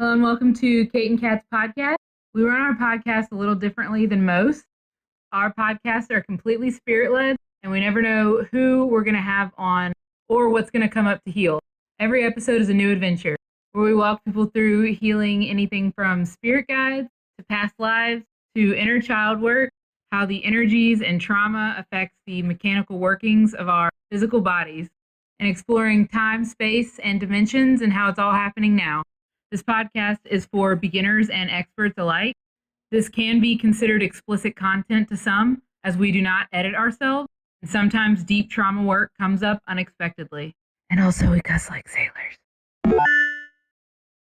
Hello and welcome to Kate and Kat's podcast. We run our podcast a little differently than most. Our podcasts are completely spirit-led, and we never know who we're going to have on or what's going to come up to heal. Every episode is a new adventure where we walk people through healing anything from spirit guides to past lives to inner child work, how the energies and trauma affects the mechanical workings of our physical bodies, and exploring time, space, and dimensions and how it's all happening now. This podcast is for beginners and experts alike. This can be considered explicit content to some, as we do not edit ourselves, and sometimes deep trauma work comes up unexpectedly. And also, we cuss like sailors.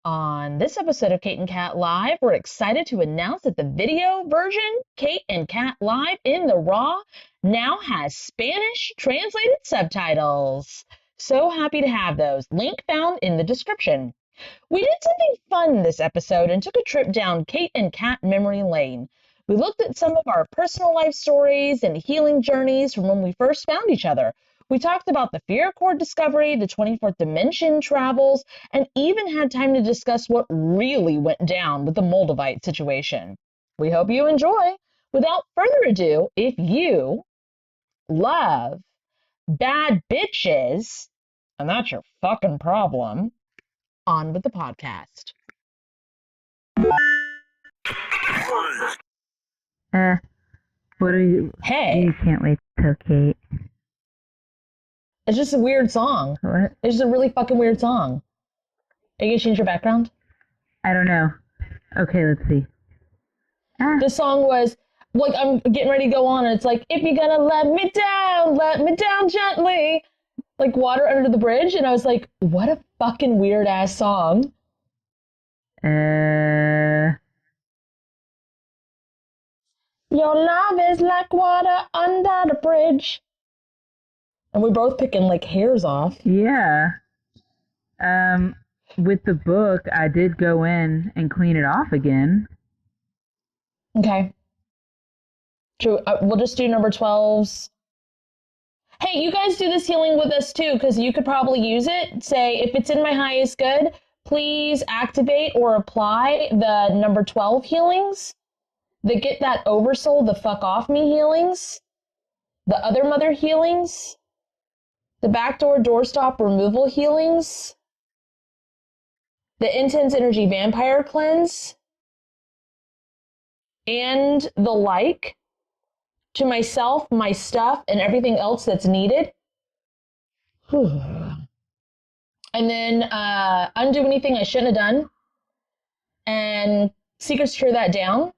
On this episode of Kate and Kat Live, we're excited to announce that the video version, Kate and Kat Live in the Raw, now has Spanish translated subtitles. So happy to have those. Link found in the description. We did something fun this episode and took a trip down Kate and Kat memory lane. We looked at some of our personal life stories and healing journeys from when we first found each other. We talked about the fear cord discovery, the 24th dimension travels, and even had time to discuss what really went down with the Moldavite situation. We hope you enjoy. Without further ado, if you love bad bitches, and that's your fucking problem, on with the podcast. What are you? Hey. You can't wait till Kate. It's just a weird song. What? It's just a really fucking weird song. Are you gonna change your background? I don't know. Okay, let's see. This song was, like, I'm getting ready to go on, and it's like, if you're gonna let me down gently. Like water under the bridge, and I was like, what a fucking weird ass song. Your love is like water under the bridge. And we're both picking like hairs off. Yeah. With the book, I did go in and clean it off again. Okay. True. We'll just do number 12's. Hey, you guys do this healing with us too, because you could probably use it. Say, if it's in my highest good, please activate or apply the number 12 healings. The get that oversoul the fuck off me healings. The other mother healings. The backdoor doorstop removal healings. The intense energy vampire cleanse. And the like. To myself, my stuff, and everything else that's needed. And then undo anything I shouldn't have done. And secrets tear that down.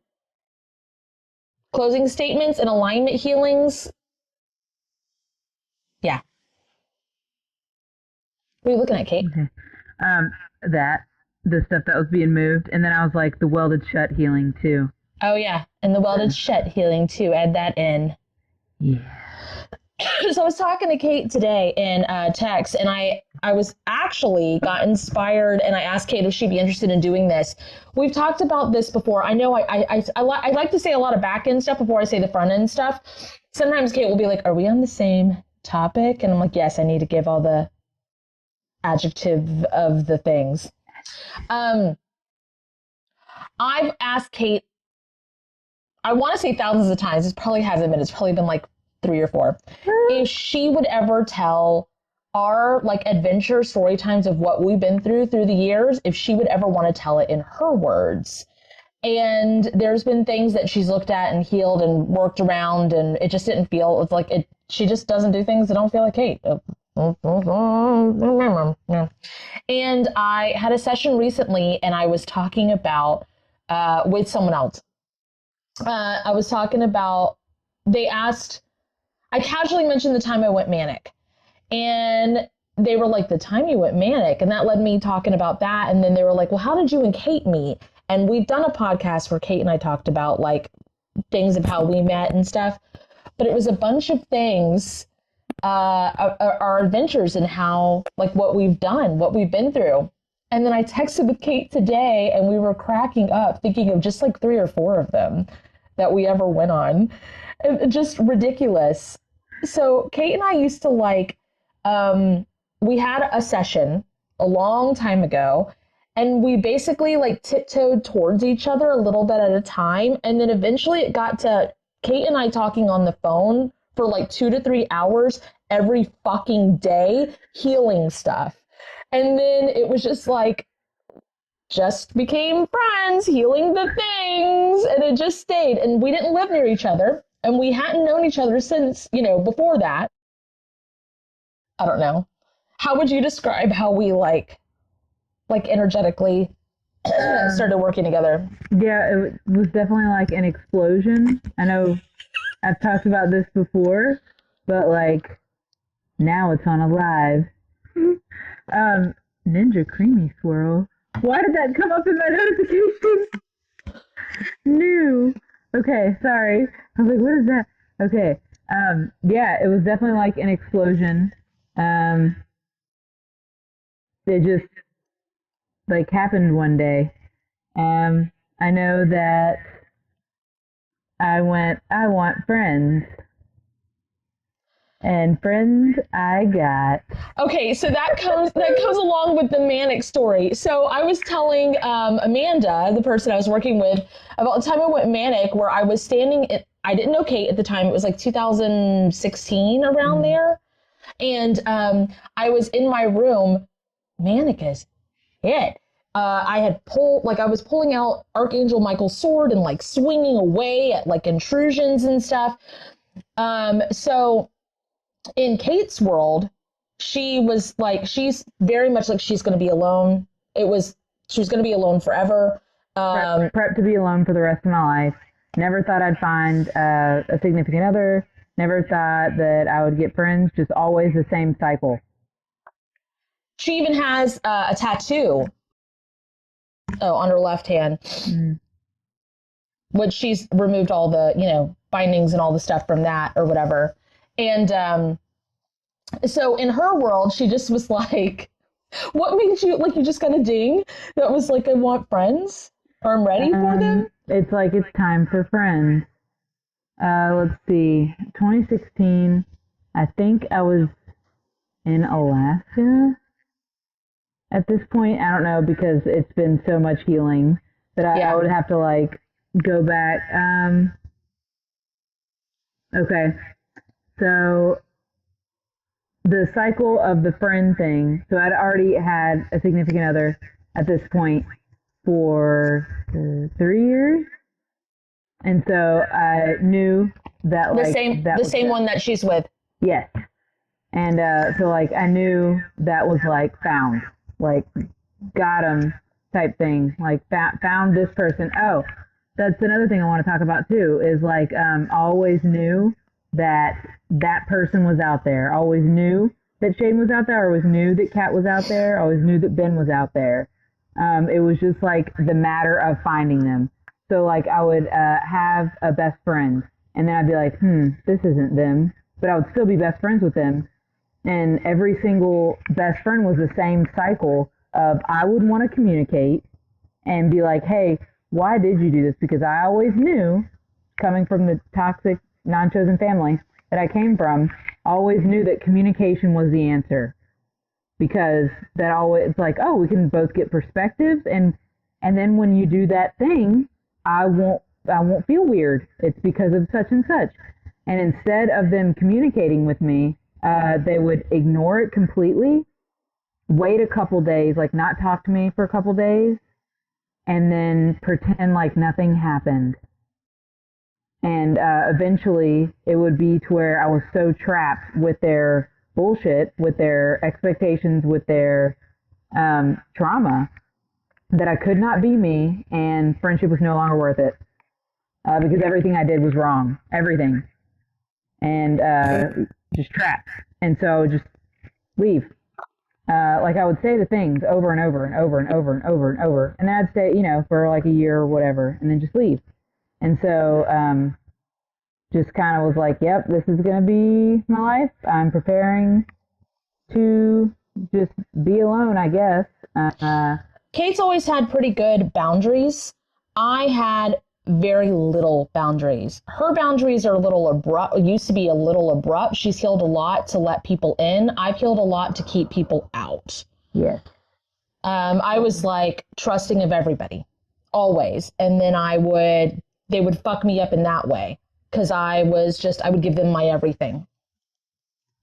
Closing statements and alignment healings. Yeah. What are you looking at, Kate? Okay. The stuff that was being moved, and then I was like, the welded shut healing too. Oh, yeah. And the welded shut healing, too. Add that in. Yeah. So I was talking to Kate today in text, and I was actually got inspired, and I asked Kate if she'd be interested in doing this. We've talked about this before. I know I like to say a lot of back-end stuff before I say the front-end stuff. Sometimes Kate will be like, are we on the same topic? And I'm like, yes, I need to give all the adjective of the things. I've asked Kate, I want to say thousands of times, it probably hasn't been, it's probably been like 3 or 4, if she would ever tell our like adventure story times of what we've been through the years, if she would ever want to tell it in her words. And there's been things that she's looked at and healed and worked around, and it just didn't feel, it's like it. She just doesn't do things that don't feel like Kate. And I had a session recently, and I was talking about with someone else. I was talking about, they asked, I casually mentioned the time I went manic, and they were like, the time you went manic? And that led me talking about that. And then they were like, well, how did you and Kate meet? And we've done a podcast where Kate and I talked about like things of how we met and stuff, but it was a bunch of things, our adventures and how, like what we've done, what we've been through. And then I texted with Kate today, and we were cracking up thinking of just like 3 or 4 of them that we ever went on. Just ridiculous. So Kate and I used to like, we had a session a long time ago, And we basically like tiptoed towards each other a little bit at a time. And then eventually it got to Kate and I talking on the phone for like 2 to 3 hours every fucking day, healing stuff. And then it was just like, just became friends, healing the things. And it just stayed. And we didn't live near each other. And we hadn't known each other since, before that. I don't know. How would you describe how we like energetically started working together? Yeah, it was definitely like an explosion. I know I've talked about this before, but like now it's on a live. Ninja Creamy Swirl. Why did that come up in my notifications? New. Okay, sorry. I was like, what is that? Okay. Yeah, it was definitely like an explosion. It just like happened one day. I know that I want friends. And friends I got. Okay, so that comes along with the manic story. So I was telling Amanda, the person I was working with, about the time I went manic, where I was standing I didn't know Kate at the time. It was like 2016 around there. And I was in my room, manic as shit. I was pulling out Archangel Michael's sword and like swinging away at like intrusions and stuff. So in Kate's world, she was like, she's very much like she's going to be alone. She was going to be alone forever. Prep to be alone for the rest of my life. Never thought I'd find a significant other. Never thought that I would get friends. Just always the same cycle. She even has a tattoo. On her left hand. Mm. Which she's removed all the, bindings and all the stuff from that or whatever. And so in her world, she just was like, what made you, like, you just got a ding that was like, I want friends, or I'm ready for them? It's like, it's time for friends. Let's see, 2016, I think I was in Alaska at this point. I don't know, because it's been so much healing that I would have to like go back. Okay. So the cycle of the friend thing. So I'd already had a significant other at this point for 3 years. And so I knew that the same one that she's with. Yes. And so like I knew that was like found, like got 'em type thing, like found this person. Oh, that's another thing I want to talk about too, is like I always knew that person was out there. I always knew that Shane was out there. I always knew that Kat was out there. I always knew that Ben was out there. It was just like the matter of finding them. So like I would have a best friend, and then I'd be like, this isn't them, but I would still be best friends with them. And every single best friend was the same cycle of I would want to communicate and be like, hey, why did you do this? Because I always knew, coming from the toxic, non-chosen family that I came from, I always knew that communication was the answer. Because that always, it's like, oh, we can both get perspectives, and then when you do that thing, I won't feel weird. It's because of such and such. And instead of them communicating with me, they would ignore it completely, wait a couple days, like not talk to me for a couple days, and then pretend like nothing happened. And eventually it would be to where I was so trapped with their bullshit, with their expectations, with their trauma, that I could not be me, and friendship was no longer worth it. Because everything I did was wrong. Everything. And just trapped. And so just leave. Like I would say the things over and over and over and over and over and over. And then I'd stay, for like a year or whatever, and then just leave. And so just kind of was like, yep, this is going to be my life. I'm preparing to just be alone, I guess. Kate's always had pretty good boundaries. I had very little boundaries. Her boundaries are a little abrupt, used to be a little abrupt. She's healed a lot to let people in. I've healed a lot to keep people out. Yes. I was like trusting of everybody, always. And then they would fuck me up in that way because I would give them my everything.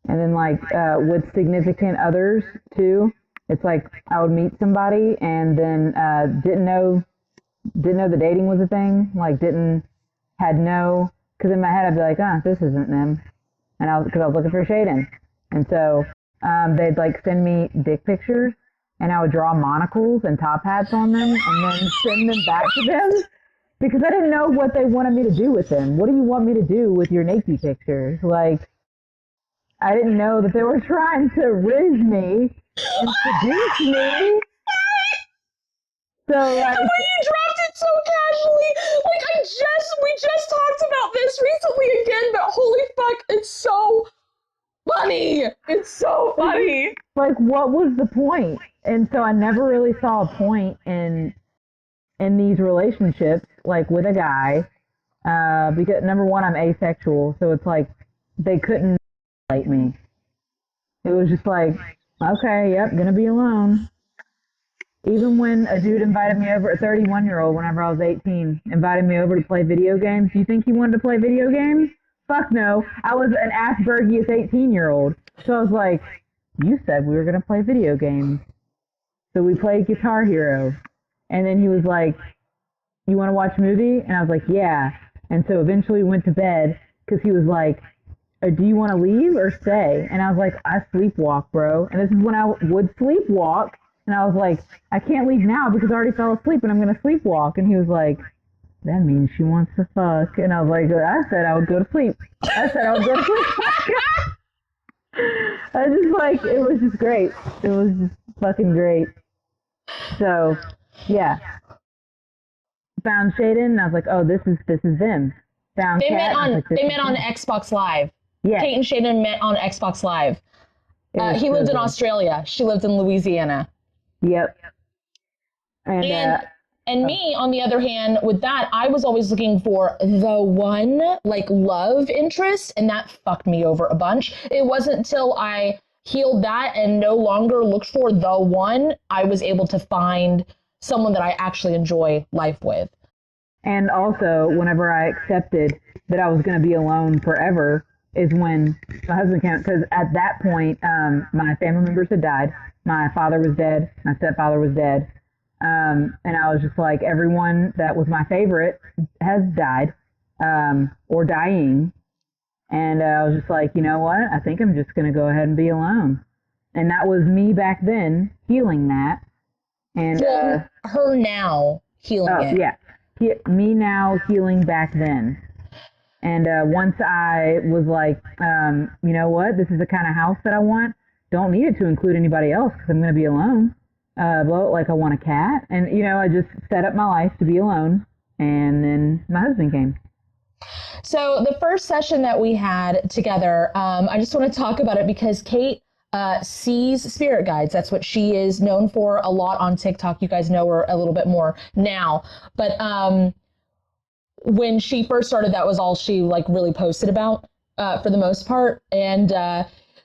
And then like with significant others too, it's like I would meet somebody and then didn't know the dating was a thing. Like because in my head I'd be like, this isn't them, and because I was looking for shading, and so they'd like send me dick pictures, and I would draw monocles and top hats on them, and then send them back to them because I didn't know what they wanted me to do with them. What do you want me to do with your naked pictures? Like, I didn't know that they were trying to riz me and seduce me. So like, the way you dropped it so casually, like we just talked about this recently again, but holy fuck, it's so funny. It's so funny. Like, what was the point? And so I never really saw a point in these relationships, like with a guy, because number one, I'm asexual, so it's like they couldn't like me. It was just like, okay, yep, gonna be alone. Even when a dude invited me over, a 31-year-old, whenever I was 18, invited me over to play video games. Do you think he wanted to play video games? Fuck no. I was an Aspergius 18-year-old. So I was like, you said we were going to play video games. So we played Guitar Hero. And then he was like, you want to watch a movie? And I was like, yeah. And so eventually we went to bed because he was like, do you want to leave or stay? And I was like, I sleepwalk, bro. And this is when I would sleepwalk. And I was like, I can't leave now because I already fell asleep and I'm going to sleepwalk. And he was like, that means she wants to fuck. And I was like, I said I would go to sleep. I said I would go to sleep. I just like, it was just great. It was just fucking great. So, yeah. Found Shaden and I was like, oh, this is them. Found They Kat, met on Xbox Live. Yeah. Kate and Shaden met on Xbox Live. He lived in Australia. She lived in Louisiana. Yep. And me, on the other hand, with that, I was always looking for the one, like, love interest, and that fucked me over a bunch. It wasn't until I healed that and no longer looked for the one, I was able to find someone that I actually enjoy life with. And also, whenever I accepted that I was going to be alone forever, is when my husband came, because at that point, my family members had died. My father was dead. My stepfather was dead. And I was just like, everyone that was my favorite has died, or dying. And I was just like, you know what? I think I'm just going to go ahead and be alone. And that was me back then healing that. And her now healing it. Yeah. Me now healing back then. And once I was like, you know what? This is the kind of house that I want. Don't need it to include anybody else because I'm going to be alone. But like I want a cat. And, you know, I just set up my life to be alone. And then my husband came. So the first session that we had together, I just want to talk about it because Kate sees spirit guides. That's what she is known for a lot on TikTok. You guys know her a little bit more now. But when she first started, that was all she like really posted about for the most part. And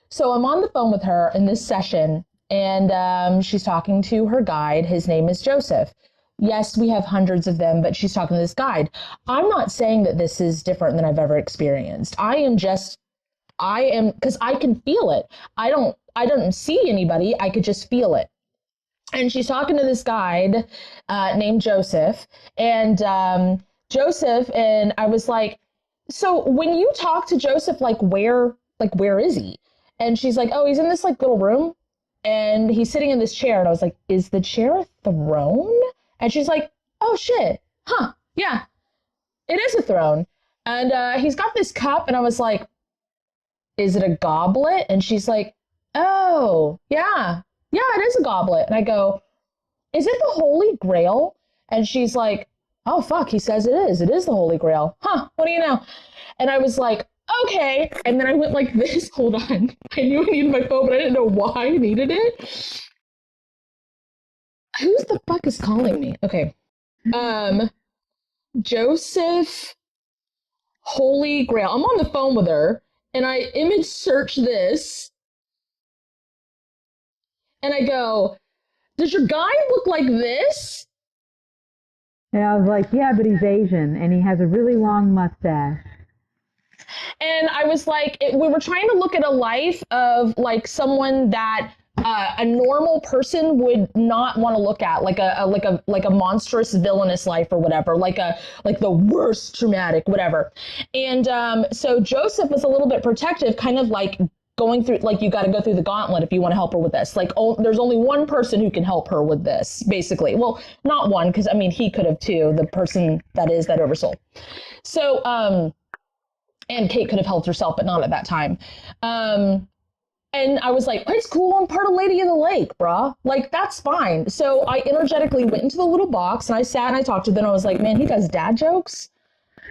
so I'm on the phone with her in this session, and she's talking to her guide. His name is Joseph. Yes, we have hundreds of them, but she's talking to this guide. I'm not saying that this is different than I've ever experienced. I am, because I can feel it. I don't see anybody. I could just feel it. And she's talking to this guide named Joseph, and Joseph, and I was like, so when you talk to Joseph, where is he? And she's like, oh, he's in this like little room and he's sitting in this chair. And I was like, is the chair a throne? And she's like, oh shit. Huh. Yeah, it is a throne. And he's got this cup. And I was like, is it a goblet? And she's like, oh yeah, it is a goblet. And I go, is it the Holy Grail? And she's like, oh fuck, he says it is the Holy Grail. Huh, what do you know? And I was like, okay. And then I went like this. Hold on. I knew I needed my phone, but I didn't know why I needed it. Who the fuck is calling me? Okay. Joseph Holy Grail. I'm on the phone with her and I image search this and I go, does your guide look like this? And I was like, yeah, but he's Asian and he has a really long mustache. And I was like, we were trying to look at a life of like someone that a normal person would not want to look at, like a monstrous villainous life or whatever, like the worst traumatic whatever. And so Joseph was a little bit protective, kind of like going through, like, you got to go through the gauntlet if you want to help her with this. Like, there's only one person who can help her with this, basically. Well, not one, because I mean he could have too, the person that oversoul. So and Kate could have helped herself, but not at that time. And I was like, it's cool, I'm part of Lady of the Lake, bruh. Like, that's fine. So I energetically went into the little box and I sat and I talked to them. I was like, man, he does dad jokes.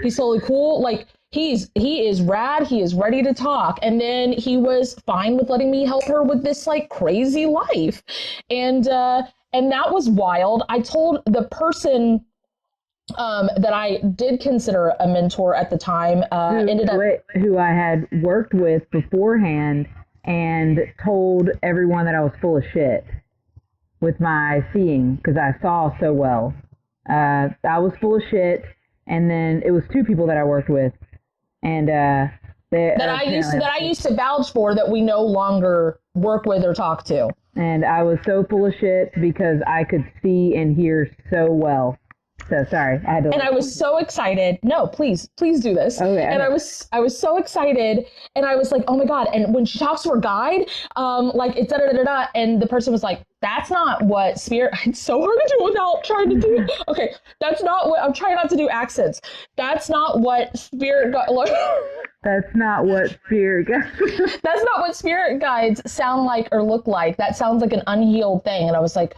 He's totally cool. Like, he is rad. He is ready to talk. And then he was fine with letting me help her with this like crazy life. And that was wild. I told the person that I did consider a mentor at the time, who I had worked with beforehand, and told everyone that I was full of shit with my seeing, because I saw so well. I was full of shit, and then it was two people that I worked with, and that I used to vouch for, that we no longer work with or talk to. And I was so full of shit because I could see and hear so well. So sorry, I had to. And I was so excited. No, please do this. Okay. And I was so excited, and I was like, oh my god! And when she talks to her guide, like it's da da da da, and the person was like, that's not what spirit. It's so hard to do without trying to do. Okay, that's not what I'm trying not to do accents. That's not what spirit. That's not what spirit guides. That's not what spirit guides sound like or look like. That sounds like an unhealed thing. And I was like,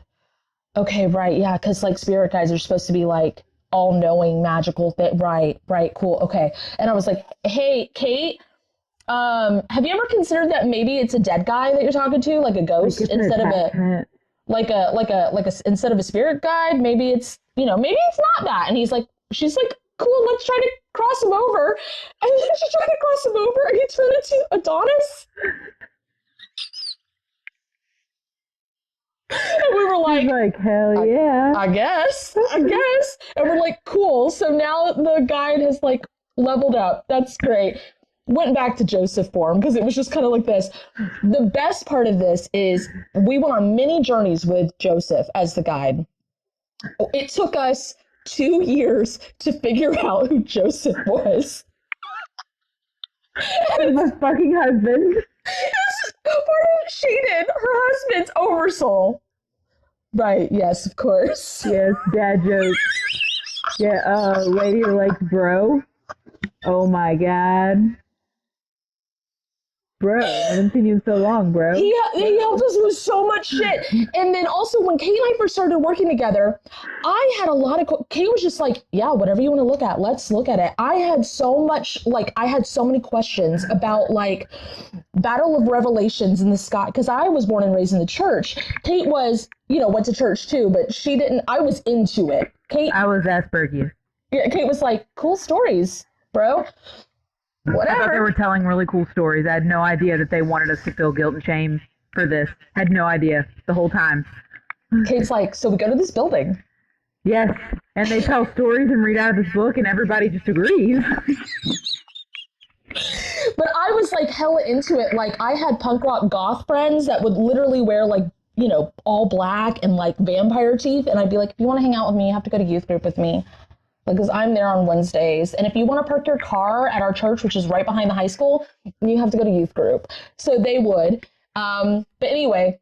okay, right, yeah, because like spirit guides are supposed to be like all-knowing, magical thing. Right, cool, okay. And I was like, hey, Kate, have you ever considered that maybe it's a dead guy that you're talking to, like a ghost, instead of instead of a spirit guide? Maybe it's, maybe it's not that. And she's like, cool, let's try to cross him over. And then she tried to cross him over, and he turned into Adonis. And we were like, hell yeah. I guess. And we're like, cool. So now the guide has like leveled up. That's great. Went back to Joseph form because it was just kind of like this. The best part of this is we went on many journeys with Joseph as the guide. It took us 2 years to figure out who Joseph was. My fucking husband. She did. Her husband's oversoul. Right, yes, of course. Yes, dad jokes. Yeah, Lady of the Lake, bro. Oh my god. Bro, I haven't seen you in so long, bro. He helped us with so much shit. And then also when Kate and I first started working together, I had a lot of, Kate was just like, yeah, whatever you want to look at, let's look at it. I had so many questions about like Battle of Revelations in the sky, because I was born and raised in the church. Kate was, went to church too, but she didn't, I was into it. I was Asperger's. Yeah, Kate was like, cool stories, bro. Whatever. I thought they were telling really cool stories. I had no idea that they wanted us to feel guilt and shame for this. Had no idea the whole time. Kate's like, so we go to this building. Yes, and they tell stories and read out of this book, and everybody just agrees. But I was like hella into it. Like, I had punk rock goth friends that would literally wear like, all black and like vampire teeth, and I'd be like, if you want to hang out with me, you have to go to youth group with me. Because I'm there on Wednesdays. And if you want to park your car at our church, which is right behind the high school, you have to go to youth group. So they would. But anyway,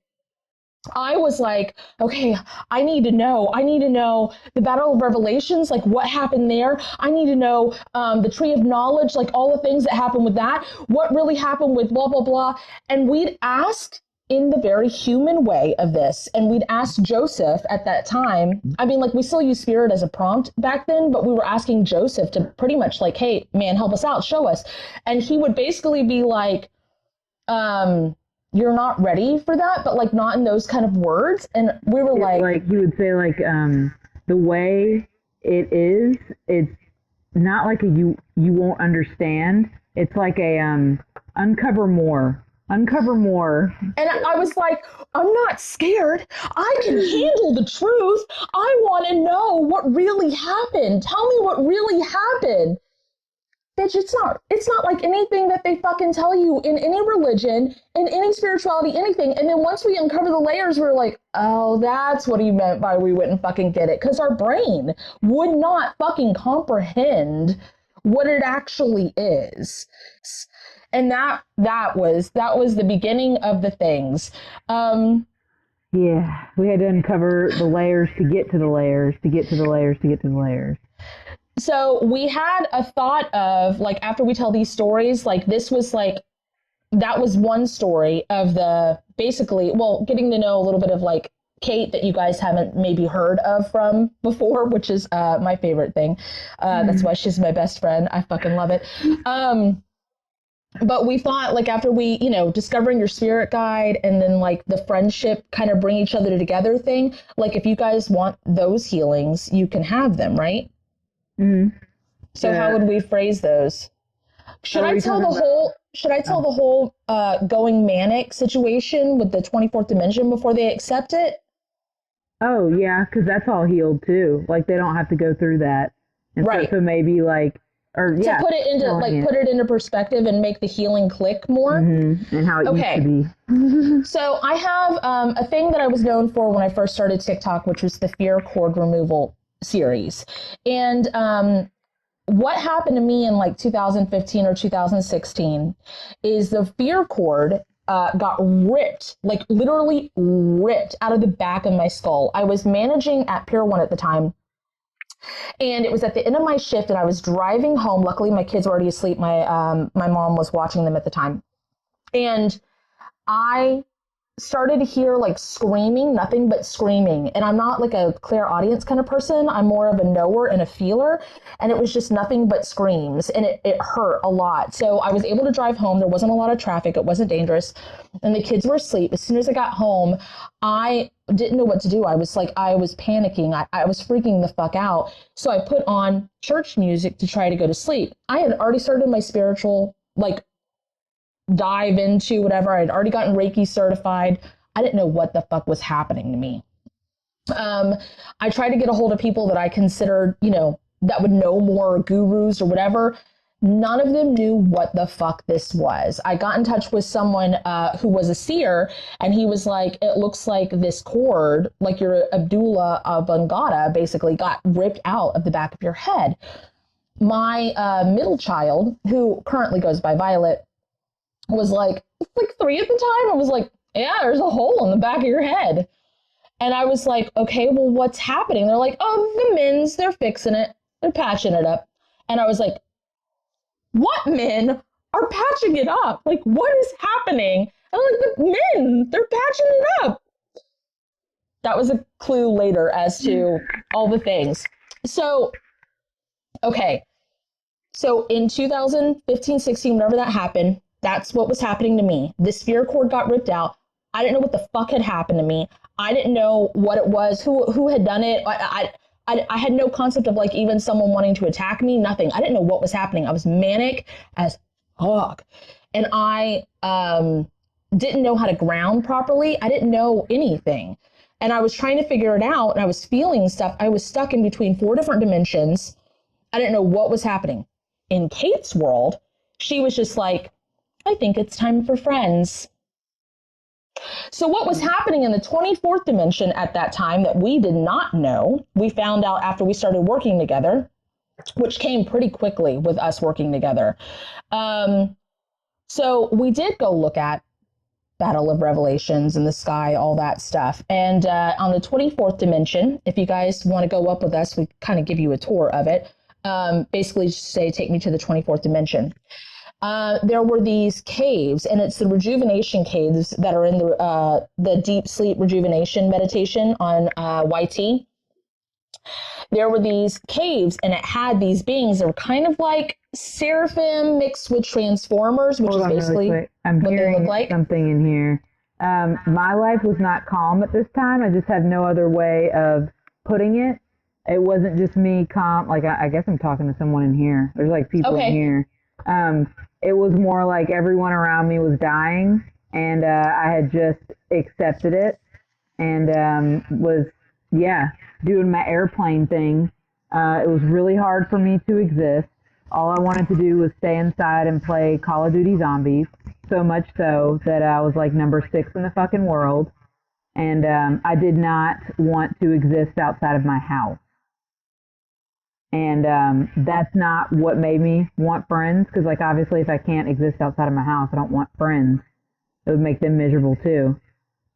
I was like, okay, I need to know the Battle of Revelations, like what happened there. I need to know the Tree of Knowledge, like all the things that happened with that. What really happened with blah, blah, blah. And we'd ask in the very human way of this. And we'd ask Joseph at that time. I mean, like, we still use spirit as a prompt back then, but we were asking Joseph to pretty much like, hey, man, help us out, show us. And he would basically be like, you're not ready for that, but like not in those kind of words. And we were like he would say like, the way it is, it's not like a you won't understand. It's like a uncover more. Uncover more. And I was like, I'm not scared. I can handle the truth. I want to know what really happened. Tell me what really happened. Bitch, it's not like anything that they fucking tell you in any religion, in any spirituality, anything. And then once we uncover the layers, we're like, oh, that's what he meant by we wouldn't fucking get it. Because our brain would not fucking comprehend what it actually is. And that was the beginning of the things. Yeah, we had to uncover the layers to get to the layers, to get to the layers, to get to the layers. So we had a thought of, like, after we tell these stories, like, this was like, that was one story of the, basically, well, getting to know a little bit of, like, Kate that you guys haven't maybe heard of from before, which is my favorite thing. That's why she's my best friend. I fucking love it. But we thought, like, after we, discovering your spirit guide and then, like, the friendship kind of bring each other together thing, like, if you guys want those healings, you can have them, right? Mm-hmm. So how would we phrase those? Should I tell the whole going manic situation with the 24th dimension before they accept it? Oh, yeah, because that's all healed, too. Like, they don't have to go through that. And right. So maybe, like, or, yeah. To put it into perspective and make the healing click more. Mm-hmm. And how it used to be. So I have a thing that I was known for when I first started TikTok, which was the fear cord removal series. And what happened to me in like 2015 or 2016 is the fear cord got ripped, like literally ripped out of the back of my skull. I was managing at Pier 1 at the time. And it was at the end of my shift and I was driving home. Luckily, my kids were already asleep. My mom was watching them at the time. And I started to hear like screaming, nothing but screaming. And I'm not like a clairaudient kind of person. I'm more of a knower and a feeler. And it was just nothing but screams. And it hurt a lot. So I was able to drive home. There wasn't a lot of traffic. It wasn't dangerous. And the kids were asleep. As soon as I got home, I didn't know what to do. I was panicking. I was freaking the fuck out. So I put on church music to try to go to sleep. I had already started my spiritual, like, dive into whatever. I'd already gotten Reiki certified. I didn't know what the fuck was happening to me. I tried to get a hold of people that I considered, that would know more, gurus or whatever. None of them knew what the fuck this was. I got in touch with someone who was a seer, and he was like, it looks like this cord, like your Abdullah Abangada, basically got ripped out of the back of your head. My middle child, who currently goes by Violet, was like 3 at the time. I was like, yeah, there's a hole in the back of your head. And I was like, okay, well, what's happening? They're like, oh, the men's, they're fixing it. They're patching it up. And I was like, what men are patching it up? Like, what is happening? And I'm like, the men, they're patching it up. That was a clue later as to all the things. So, okay. So in 2015, 16, whenever that happened, that's what was happening to me. The sphere cord got ripped out. I didn't know what the fuck had happened to me. I didn't know what it was, who had done it. I had no concept of like even someone wanting to attack me, nothing. I didn't know what was happening. I was manic as fuck. And I didn't know how to ground properly. I didn't know anything. And I was trying to figure it out and I was feeling stuff. I was stuck in between 4 different dimensions. I didn't know what was happening. In Kate's world, she was just like, I think it's time for friends. So what was happening in the 24th dimension at that time that we did not know, we found out after we started working together, which came pretty quickly with us working together. So we did go look at Battle of Revelations in the sky, all that stuff. And on the 24th dimension, if you guys want to go up with us, we kind of give you a tour of it. Basically just say, take me to the 24th dimension. There were these caves, and it's the rejuvenation caves that are in the deep sleep rejuvenation meditation on YT. There were these caves, and it had these beings that were kind of like seraphim mixed with transformers, which is basically what they look like. Something in here. My life was not calm at this time. I just had no other way of putting it. It wasn't just me calm. Like, I guess I'm talking to someone in here. There's like people in here. It was more like everyone around me was dying, And I had just accepted it and was, doing my airplane thing. It was really hard for me to exist. All I wanted to do was stay inside and play Call of Duty Zombies, so much so that I was like number 6 in the fucking world. And I did not want to exist outside of my house. And that's not what made me want friends, because, like, obviously if I can't exist outside of my house, I don't want friends. It would make them miserable too.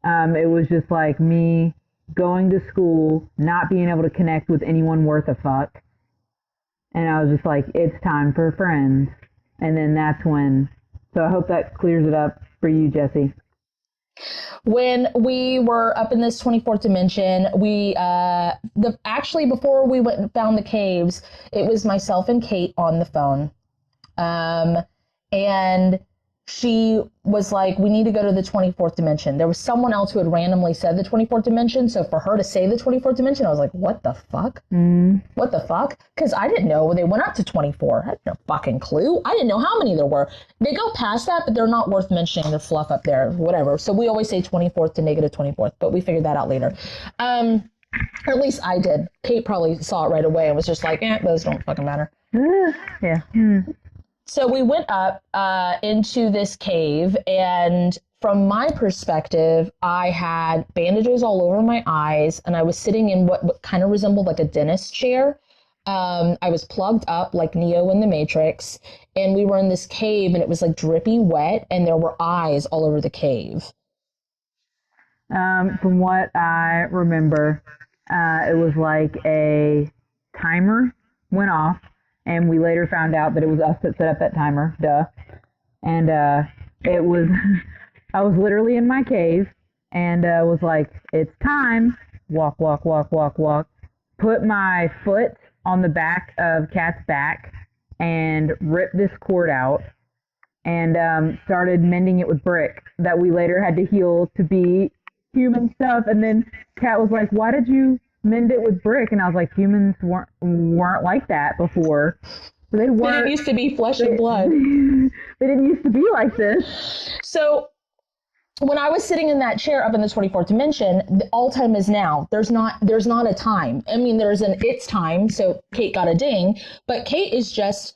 It was just like me going to school, not being able to connect with anyone worth a fuck. And I was just like, it's time for friends. And then that's when, so I hope that clears it up for you, Jesse. When we were up in this 24th dimension, we, actually before we went and found the caves, it was myself and Kate on the phone. And she was like, we need to go to the 24th dimension. There was someone else who had randomly said the 24th dimension. So for her to say the 24th dimension, I was like, what the fuck? What the fuck? Because I didn't know they went up to 24. I had no fucking clue. I didn't know how many there were. They go past that, but they're not worth mentioning. The fluff up there, whatever. So we always say 24th to negative 24th, but we figured that out later. Or at least I did. Kate probably saw it right away and was just like, those don't fucking matter. Yeah. So we went up into this cave, and from my perspective, I had bandages all over my eyes, and I was sitting in what kind of resembled like a dentist chair. I was plugged up like Neo in the Matrix, and we were in this cave, and it was like drippy wet, and there were eyes all over the cave. From what I remember, it was like a timer went off. And we later found out that it was us that set up that timer, duh. And it was, I was literally in my cave and was like, it's time. Walk, walk, walk, walk, walk. Put my foot on the back of Kat's back and ripped this cord out and started mending it with brick that we later had to heal to be human stuff. And then Kat was like, why did you mend it with brick? And I was like, humans weren't like that before. So they didn't used to be flesh and blood. They didn't used to be like this. So when I was sitting in that chair up in the 24th dimension, all time is now. There's not a time. I mean, there's an it's time. So Kate got a ding, but Kate is just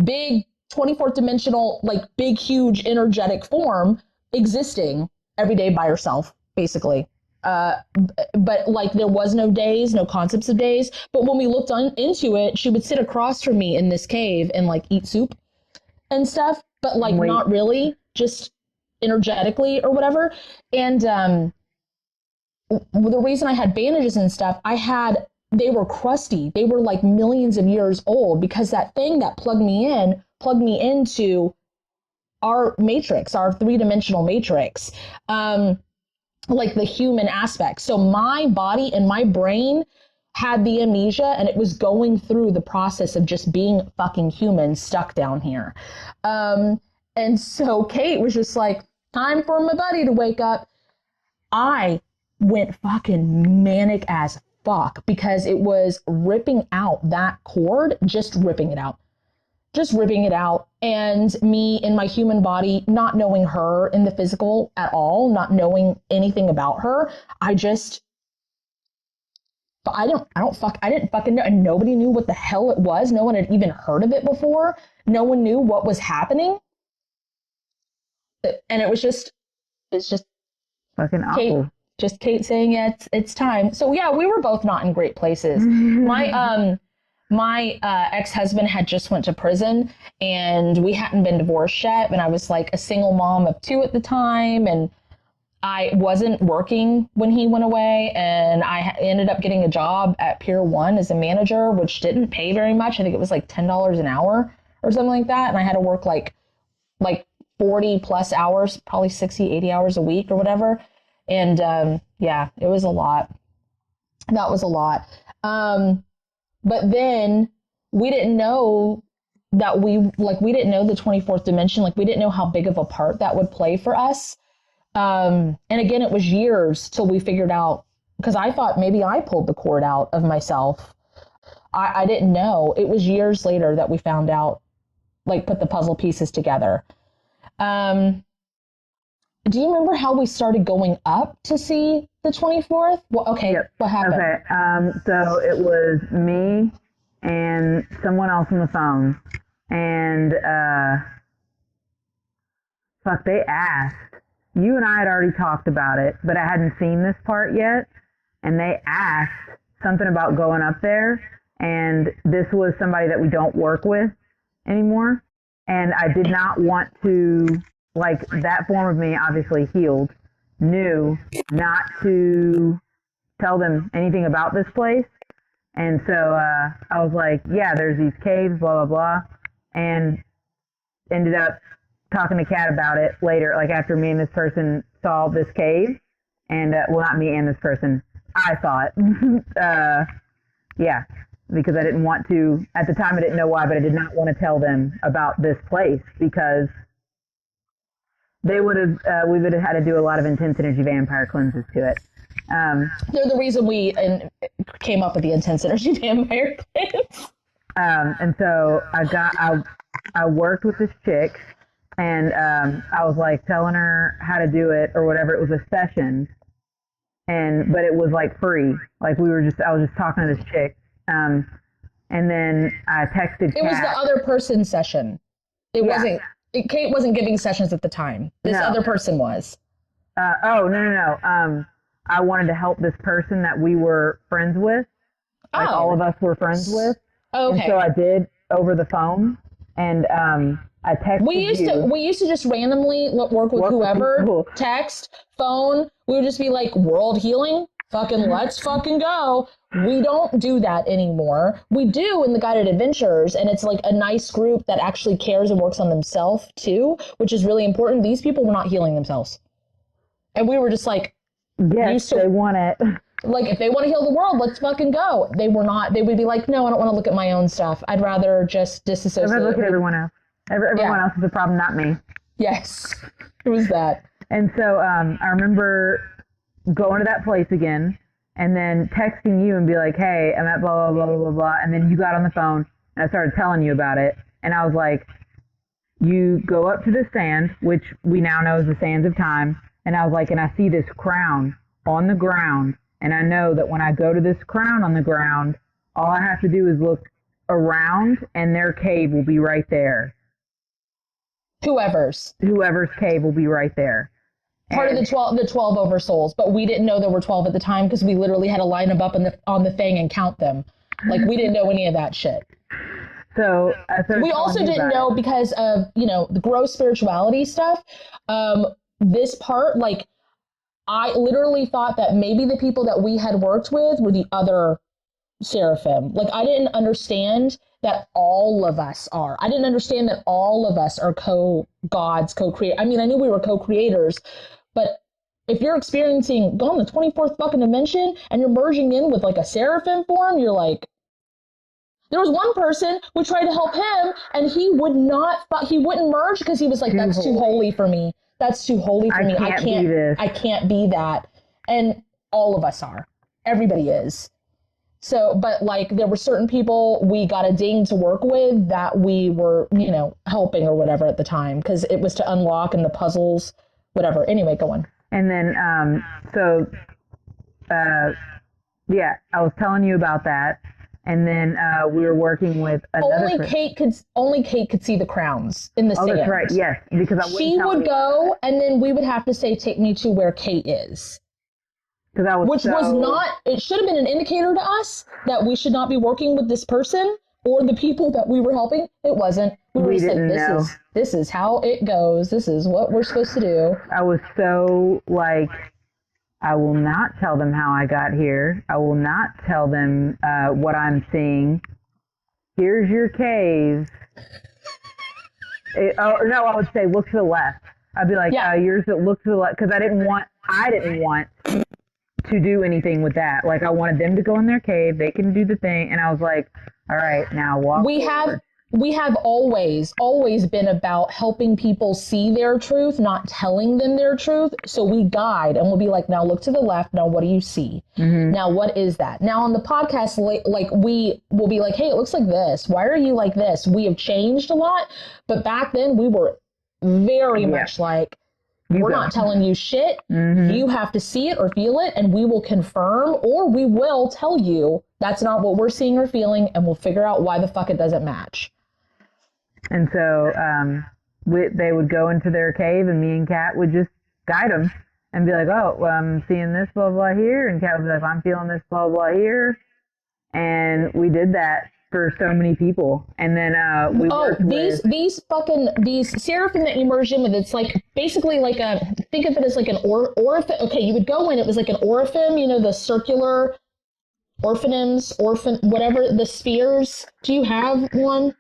big 24th dimensional, like big, huge, energetic form existing every day by herself, basically. But like there was no days, no concepts of days. But when we looked into it, she would sit across from me in this cave and like eat soup and stuff, but like not really, just energetically or whatever. And the reason I had bandages and stuff, they were crusty. They were like millions of years old because that thing that plugged me into our matrix, our 3-dimensional matrix. Like the human aspect. So my body and my brain had the amnesia and it was going through the process of just being fucking human stuck down here. And so Kate was just like, time for my buddy to wake up. I went fucking manic as fuck because it was ripping out that cord, just ripping it out. And me in my human body, not knowing her in the physical at all, not knowing anything about her. I didn't fucking know. And nobody knew what the hell it was. No one had even heard of it before. No one knew what was happening. And it's just fucking awful. Kate saying, it's time. So yeah, we were both not in great places. My ex-husband had just went to prison and we hadn't been divorced yet. And I was like a single mom of 2 at the time. And I wasn't working when he went away. And I ended up getting a job at Pier 1 as a manager, which didn't pay very much. I think it was like $10 an hour or something like that. And I had to work like 40 plus hours, probably 60, 80 hours a week or whatever. And it was a lot. That was a lot. But then we didn't know that we didn't know the 24th dimension. Like we didn't know how big of a part that would play for us. And again, it was years till we figured out, because I thought maybe I pulled the cord out of myself. I didn't know. It was years later that we found out, like put the puzzle pieces together. do you remember how we started going up to see the 24th? Well, okay, Yep. What happened? Okay, so it was me and someone else on the phone, and they asked. You and I had already talked about it, but I hadn't seen this part yet, and they asked something about going up there, and this was somebody that we don't work with anymore, and I did not want to, like, that form of me obviously healed, knew not to tell them anything about this place, and so I was like, yeah, there's these caves, blah, blah, blah, and ended up talking to Kat about it later, like after me and this person saw this cave, and well, not me and this person, I saw it. Yeah, because I didn't want to, at the time I didn't know why, but I did not want to tell them about this place because we would have had to do a lot of intense energy vampire cleanses to it. They're the reason we came up with the intense energy vampire cleanse. And so I worked with this chick, and I was like telling her how to do it or whatever. It was a session, but it was like free. Like I was just talking to this chick, and then I texted Kat. It was the other person session. It wasn't. Kate wasn't giving sessions at the time. This other person was. No. I wanted to help this person that we were friends with. Like all of us were friends with. Okay. And so I did over the phone, and I texted We used to just randomly work with whoever, text, phone. We would just be like, world healing, fucking let's fucking go. We don't do that anymore. We do in the Guided Adventures, and it's like a nice group that actually cares and works on themselves too, which is really important. These people were not healing themselves. And we were just like, yes, they want it. Like, if they want to heal the world, let's fucking go. They were not, they would be like, no, I don't want to look at my own stuff. I'd rather just disassociate. I'd look at everyone else. Everyone else is the problem, not me. Yes, it was that. And so I remember going to that place again and then texting you and be like, hey, I'm at blah, blah, blah, blah, blah. And then you got on the phone and I started telling you about it. And I was like, you go up to the sand, which we now know is the sands of time. And I was like, and I see this crown on the ground. And I know that when I go to this crown on the ground, all I have to do is look around and their cave will be right there. Whoever's cave will be right there. Part of the 12 over souls, but we didn't know there were 12 at the time because we literally had to line them up on the thing and count them. Like, we didn't know any of that shit. So we also didn't know because of, the gross spirituality stuff. This part, like, I literally thought that maybe the people that we had worked with were the other seraphim. Like, I didn't understand that all of us are. I didn't understand that all of us are co-gods, co-creators. I mean, I knew we were co-creators, but if you're experiencing going the 24th fucking dimension and you're merging in with like a seraphim form, you're like, there was one person, we tried to help him and he wouldn't merge because he was like, that's too holy for me. That's too holy for me. I can't be that. And all of us are. Everybody is. So, but like there were certain people we got a ding to work with that we were, helping or whatever at the time because it was to unlock and the puzzles, whatever. Anyway, go on. And then, I was telling you about that. And then we were working with another. Only Kate could see the crowns in the sand. Oh, that's right. Yes, because she would go, and then we would have to say, "Take me to where Kate is." Was not. It should have been an indicator to us that we should not be working with this person or the people that we were helping. It wasn't. We didn't know. This is how it goes. This is what we're supposed to do. I was so like, I will not tell them how I got here. I will not tell them what I'm seeing. Here's your cave. I would say look to the left. I'd be like, look to the left, because I didn't want to do anything with that. Like, I wanted them to go in their cave. They can do the thing. And I was like, all right, now walk forward. We have always been about helping people see their truth, not telling them their truth. So we guide and we'll be like, now look to the left. Now, what do you see? Mm-hmm. Now, what is that? Now on the podcast, like we will be like, hey, it looks like this. Why are you like this? We have changed a lot. But back then we were very much like, We're not telling you shit. You have to see it or feel it, and we will confirm, or we will tell you that's not what we're seeing or feeling, and we'll figure out why the fuck it doesn't match. And so they would go into their cave, and me and Kat would just guide them and be like, oh, I'm seeing this blah, blah here. And Kat would be like, I'm feeling this blah, blah here. And we did that for so many people. And then we worked with... these seraphim that you merged in with, it's like basically like think of it as like an orphan. Okay, you would go in, it was like an orphan, you know, the circular whatever, the spheres. Do you have one?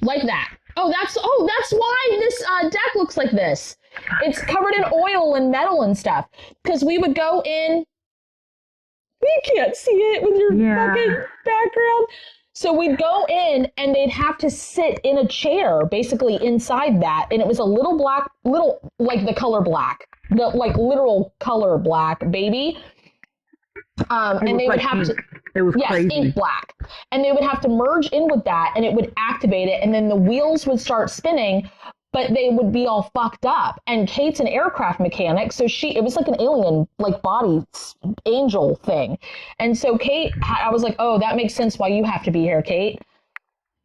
Like that. Oh, that's why this deck looks like this. It's covered in oil and metal and stuff. Because we would go in... You can't see it with your fucking background. So we'd go in and they'd have to sit in a chair basically inside that. And it was a little like the color black, the like literal color black baby. And they would have to, it was crazy. Ink black. And they would have to merge in with that and it would activate it. And then the wheels would start spinning, but they would be all fucked up. And Kate's an aircraft mechanic, so it was like an alien, like body angel thing. And so Kate, I was like, oh, that makes sense why you have to be here, Kate.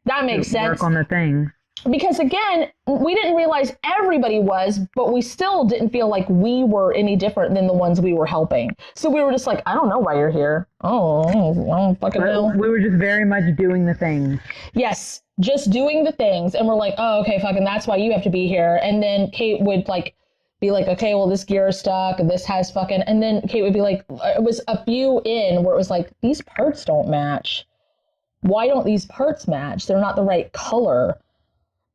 That makes sense. Work on the thing. Because again, we didn't realize everybody was, but we still didn't feel like we were any different than the ones we were helping. So we were just like, I don't know why you're here. Oh, I don't fucking know. We were just very much doing the things. Yes, just doing the things. And we're like, oh, okay, fucking that's why you have to be here. And then Kate would like be like, okay, well, this gear is stuck and this has fucking, and then Kate would be like, it was a few in where it was like, these parts don't match. Why don't these parts match? They're not the right color.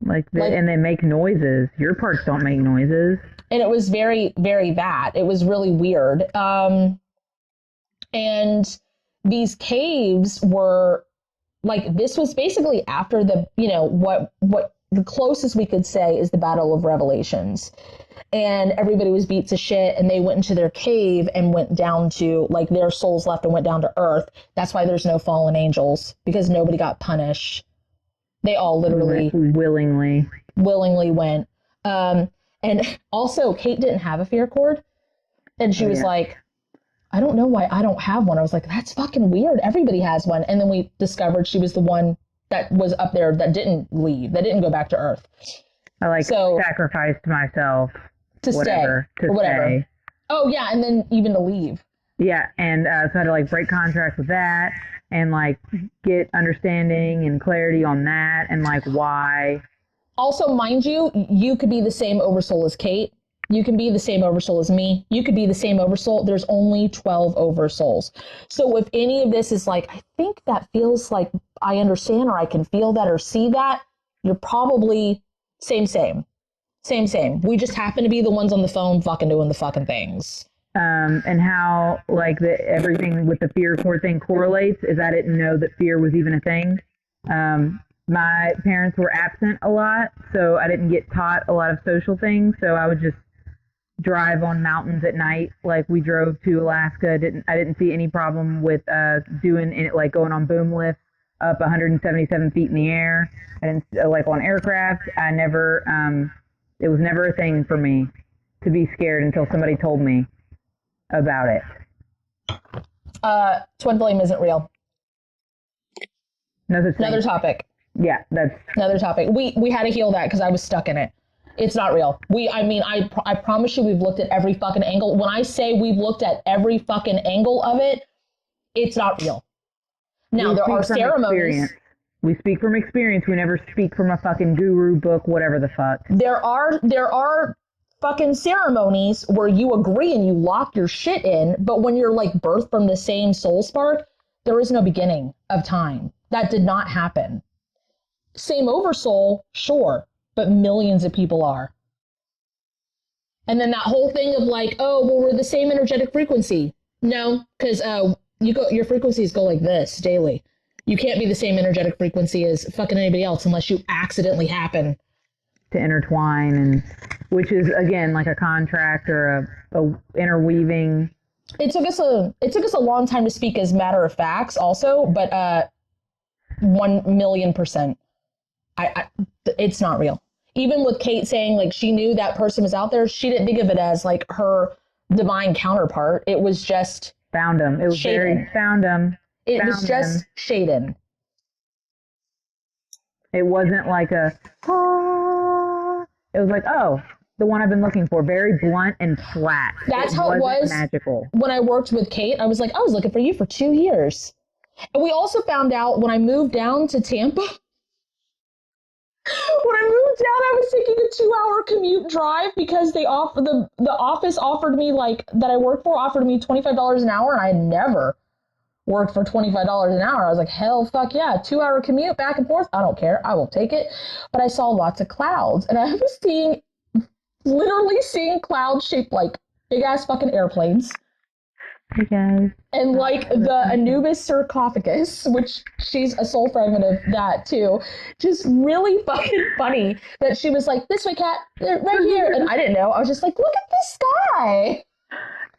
And they make noises. Your parts don't make noises. And it was very, very bad. It was really weird. And these caves were like, this was basically after the, you know, what the closest we could say is the Battle of Revelations. And everybody was beat to shit and they went into their cave and went down to, like, their souls left and went down to earth. That's why there's no fallen angels, because nobody got punished. They all literally willingly went. And also Kate didn't have a fear cord. And she was like, I don't know why I don't have one. I was like, that's fucking weird. Everybody has one. And then we discovered she was the one that was up there that didn't leave, that didn't go back to earth. I sacrificed myself to whatever. Stay. Oh yeah. And then even to leave. Yeah. And so I had to like break contracts with that. And like get understanding and clarity on that and like why. Also, mind you, you could be the same oversoul as Kate. You can be the same oversoul as me. You could be the same oversoul. There's only 12 oversouls. So if any of this is like, I think that feels like I understand or I can feel that or see that, you're probably same. We just happen to be the ones on the phone fucking doing the fucking things. And how like everything with the fear core thing correlates is I didn't know that fear was even a thing. My parents were absent a lot, so I didn't get taught a lot of social things. So I would just drive on mountains at night. Like we drove to Alaska. I didn't see any problem with doing it, like going on boom lifts up 177 feet in the air. I didn't like on aircraft. I never. It was never a thing for me to be scared until somebody told me about it. Twin flame isn't real. Another topic. Yeah, that's another topic. We had to heal that because I was stuck in it. It's not real. I promise you we've looked at every fucking angle. When I say we've looked at every fucking angle of it, it's not real. Now there are ceremonies. Experience. We speak from experience. We never speak from a fucking guru book, whatever the fuck. There are fucking ceremonies where you agree and you lock your shit in, but when you're like birthed from the same soul spark, there is no beginning of time. That did not happen. Same oversoul, sure, but millions of people are. And then that whole thing of like, oh, well, we're the same energetic frequency. No, because your frequencies go like this daily. You can't be the same energetic frequency as fucking anybody else unless you accidentally happen to intertwine, and which is again like a contract or a interweaving. It took us a long time to speak as matter of facts also, but 1,000,000%. It's not real. even with Kate saying like she knew that person was out there, she didn't think of it as like her divine counterpart. It was just found him. It was Shaden. very found him. It found was just him. Shaden. It wasn't like a, ah. It was like, oh, the one I've been looking for. Very blunt and flat. That's how it was magical. When I worked with Kate. I was like, I was looking for you for 2 years. And we also found out when I moved down to Tampa, when I moved down, I was taking a 2-hour commute drive because they the office offered me, like, that I worked for offered me $25 an hour, and I had never worked for $25 an hour. I was like, hell, fuck yeah, 2-hour commute back and forth. I don't care. I will take it. But I saw lots of clouds, and I was literally seeing clouds shaped like big ass fucking airplanes. Hey guys. And like the Anubis sarcophagus, which she's a soul fragment of that too. Just really fucking funny that she was like, this way, cat, right here. And I didn't know. I was just like, look at the sky.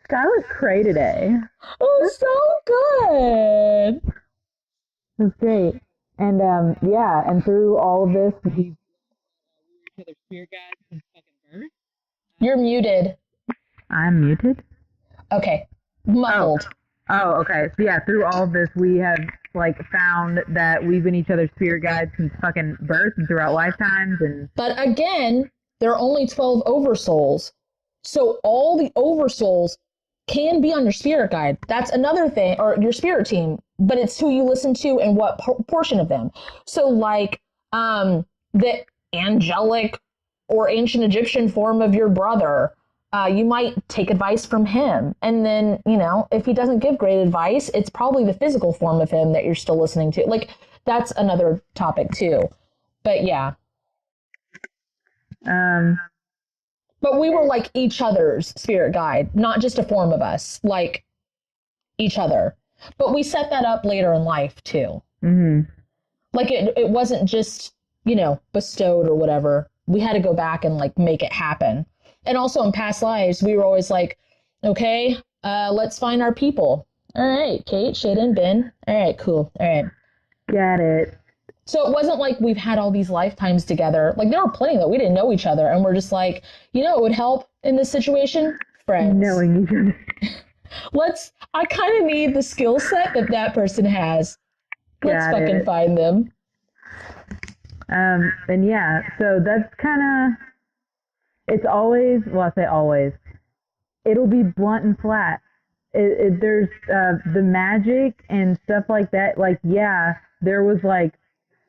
Sky was cray today. It was so good. It was great. And yeah, and through all of this, we were each other's spirit guides since fucking birth. You're muted. I'm muted? Okay. Muffled. Oh, okay. So yeah, through all of this, we have like found that we've been each other's spirit guides since fucking birth and throughout lifetimes. And but again, there are only 12 oversouls. So all the oversouls can be on your spirit guide. That's another thing, or your spirit team, but it's who you listen to and what portion of them. So like the angelic or ancient Egyptian form of your brother, you might take advice from him. And then, you know, if he doesn't give great advice, it's probably the physical form of him that you're still listening to. Like, that's another topic too. But yeah. But we were like each other's spirit guide, not just a form of us, like each other. But we set that up later in life too. Mm-hmm. Like it wasn't just, you know, bestowed or whatever. We had to go back and like make it happen. And also in past lives, we were always like, okay, let's find our people. All right, Kate, Shaden, Ben. All right, cool. All right. Got it. So it wasn't like we've had all these lifetimes together. Like there were plenty that we didn't know each other. And we're just like, you know, it would help in this situation? Friends. Knowing each other. I kind of need the skill set that person has. Let's fucking find them. And yeah, so that's kind of, it's always, well, I say always, it'll be blunt and flat. There's the magic and stuff like that. Like, yeah, there was like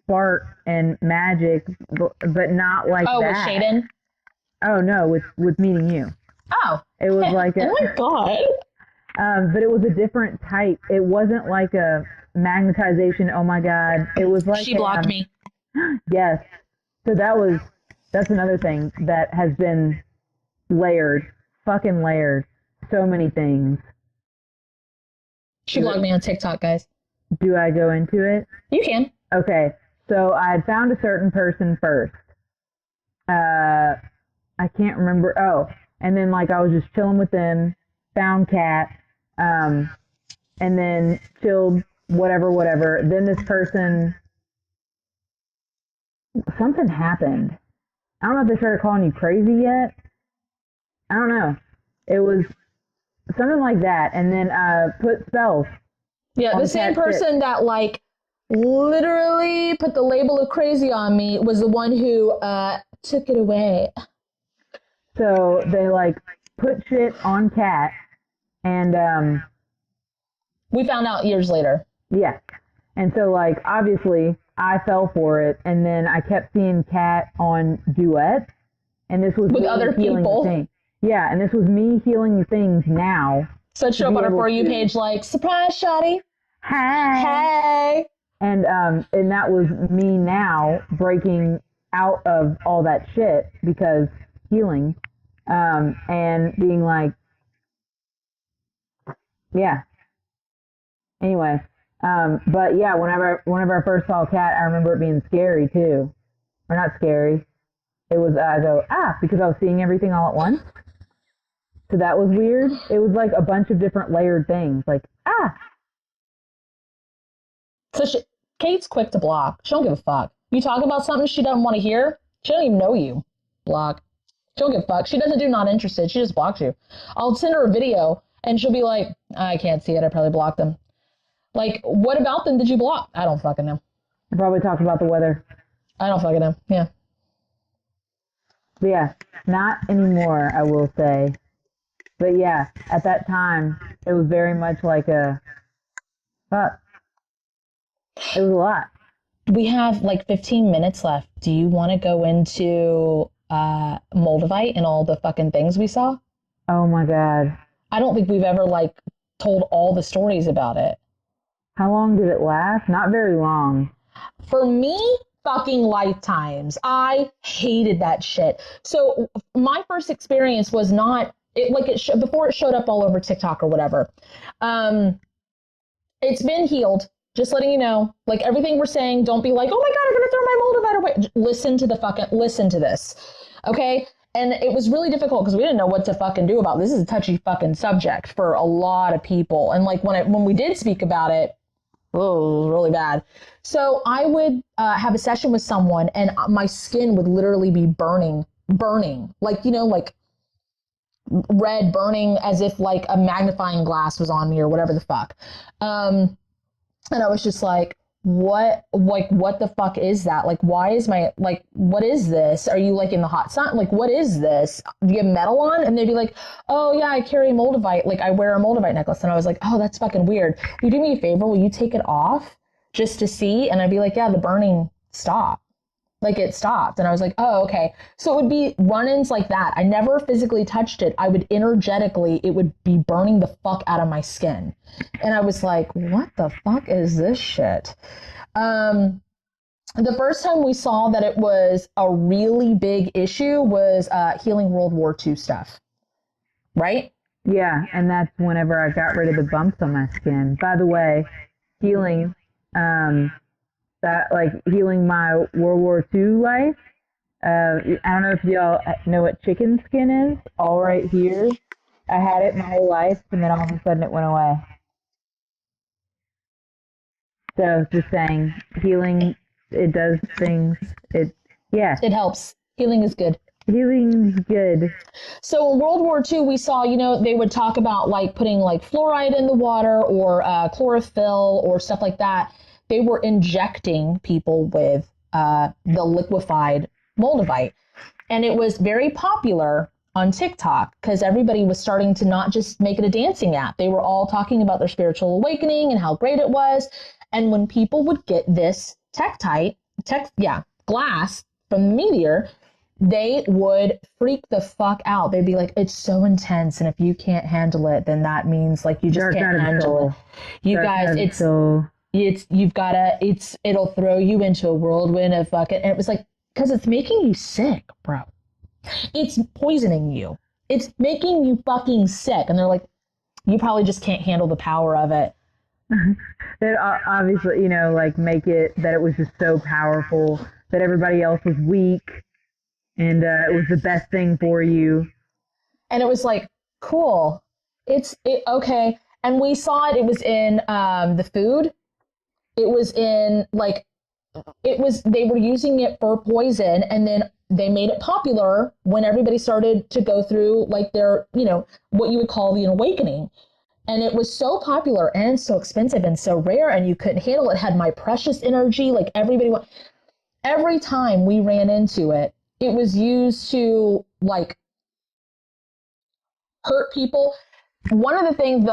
spark and magic, but not like that. Oh, with Shaden? Oh, no, with meeting you. Oh. It was like oh my God. But it was a different type. It wasn't like a magnetization, oh my God. It was like she blocked me. Yes. So that's another thing that has been layered. Fucking layered. So many things. She blocked me on TikTok, guys. Do I go into it? You can. Okay. So I had found a certain person first. I can't remember. Oh, and then like I was just chilling with them, found Kat, and then chilled, whatever. Then this person, something happened. I don't know if they started calling you crazy yet. I don't know. It was something like that. And then put spells. Yeah, the same person that like literally put the label of crazy on me was the one who took it away. So they like put shit on Kat, and we found out years later. Yeah. And so like obviously I fell for it, and then I kept seeing Kat on duets, and this was with other people. Yeah, and this was me healing things now. So it showed up on our For You page like, surprise, shawty. Hey. And that was me now breaking out of all that shit because healing, and being like, yeah. Anyway, but yeah, whenever I first saw Kat, I remember it being scary too. Or not scary. It was, I go, because I was seeing everything all at once. So that was weird. It was like a bunch of different layered things. Like, So Kate's quick to block. She don't give a fuck. You talk about something she doesn't want to hear, She don't even know you. Block. She don't give a fuck. She doesn't do not interested. She just blocks you. I'll send her a video and she'll be like, I can't see it. I probably blocked them. Like, what about them did you block? I don't fucking know. I probably talked about the weather. I don't fucking know. Yeah. But yeah, not anymore, I will say. But yeah, at that time, it was very much like a, fuck. It was a lot. We have like 15 minutes left. Do you want to go into Moldavite and all the fucking things we saw? Oh my God. I don't think we've ever like told all the stories about it. How long did it last? Not very long. For me, fucking lifetimes. I hated that shit. So my first experience was not it like it before it showed up all over TikTok or whatever. It's been healed. Just letting you know, like everything we're saying, don't be like, oh my God, I'm gonna throw my Moldavite away. Listen to this, okay? And it was really difficult because we didn't know what to fucking do about this. This is a touchy fucking subject for a lot of people. And like when we did speak about it, oh, it was really bad. So I would have a session with someone and my skin would literally be burning, like, you know, like red burning as if like a magnifying glass was on me or whatever the fuck. And I was just like, what the fuck is that? Like, why is my, like, what is this? Are you like in the hot sun? Like, what is this? Do you have metal on? And they'd be like, oh yeah, I carry Moldavite. Like I wear a Moldavite necklace. And I was like, oh, that's fucking weird. Will you do me a favor? Will you take it off just to see? And I'd be like, yeah, the burning stopped. Like it stopped. And I was like, oh, okay. So it would be run-ins like that. I never physically touched it. I would energetically, it would be burning the fuck out of my skin. And I was like, what the fuck is this shit? The first time we saw that it was a really big issue was healing World War II stuff. Right? Yeah, and that's whenever I got rid of the bumps on my skin. By the way, healing, healing my World War II life. I don't know if y'all know what chicken skin is. All right here. I had it my whole life, and then all of a sudden it went away. So just saying, healing, it does things. It helps. Healing is good. Healing's good. So in World War II, we saw, you know, they would talk about like putting like fluoride in the water or chlorophyll or stuff like that. They were injecting people with the liquefied Moldavite. And it was very popular on TikTok because everybody was starting to not just make it a dancing app. They were all talking about their spiritual awakening and how great it was. And when people would get this glass from the meteor, they would freak the fuck out. They'd be like, it's so intense. And if you can't handle it, then that means like you just can't handle it. You guys, it'll throw you into a whirlwind of fucking, and it was like, because it's making you sick, bro. It's poisoning you. It's making you fucking sick. And they're like, you probably just can't handle the power of it. That obviously, you know, like make it that it was just so powerful that everybody else was weak and it was the best thing for you. And it was like, cool. Okay. And we saw it was in the food. It was in they were using it for poison, and then they made it popular when everybody started to go through like their, you know, what you would call the awakening. And it was so popular and so expensive and so rare, and you couldn't handle it. It had my precious energy. Like every time we ran into it, it was used to like hurt people. One of the things,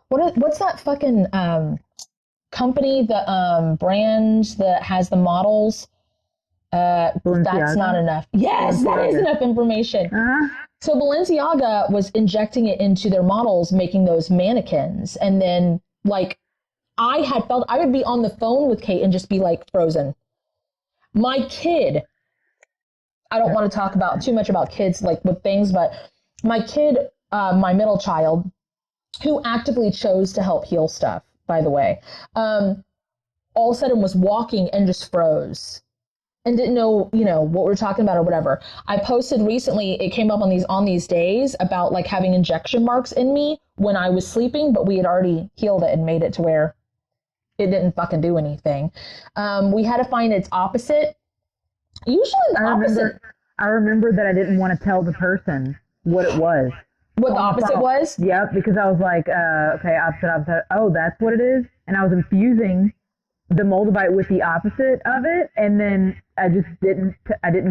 what's that fucking company, the brand that has the models? That's not enough. Yes, that is enough information. Uh-huh. So Balenciaga was injecting it into their models, making those mannequins. And then like I would be on the phone with Kate and just be like frozen. My kid, I don't want to talk about too much about kids like with things, but my kid, my middle child, who actively chose to help heal stuff, by the way, all of a sudden was walking and just froze. And didn't know, you know, what we're talking about or whatever. I posted recently, it came up on these days about like having injection marks in me when I was sleeping, but we had already healed it and made it to where it didn't fucking do anything. We had to find its opposite. Usually the opposite. I remember that I didn't want to tell the person what it was. What the opposite was? Yep, because I was like, okay, opposite. Oh, that's what it is? And I was infusing the Moldavite with the opposite of it, and then I just didn't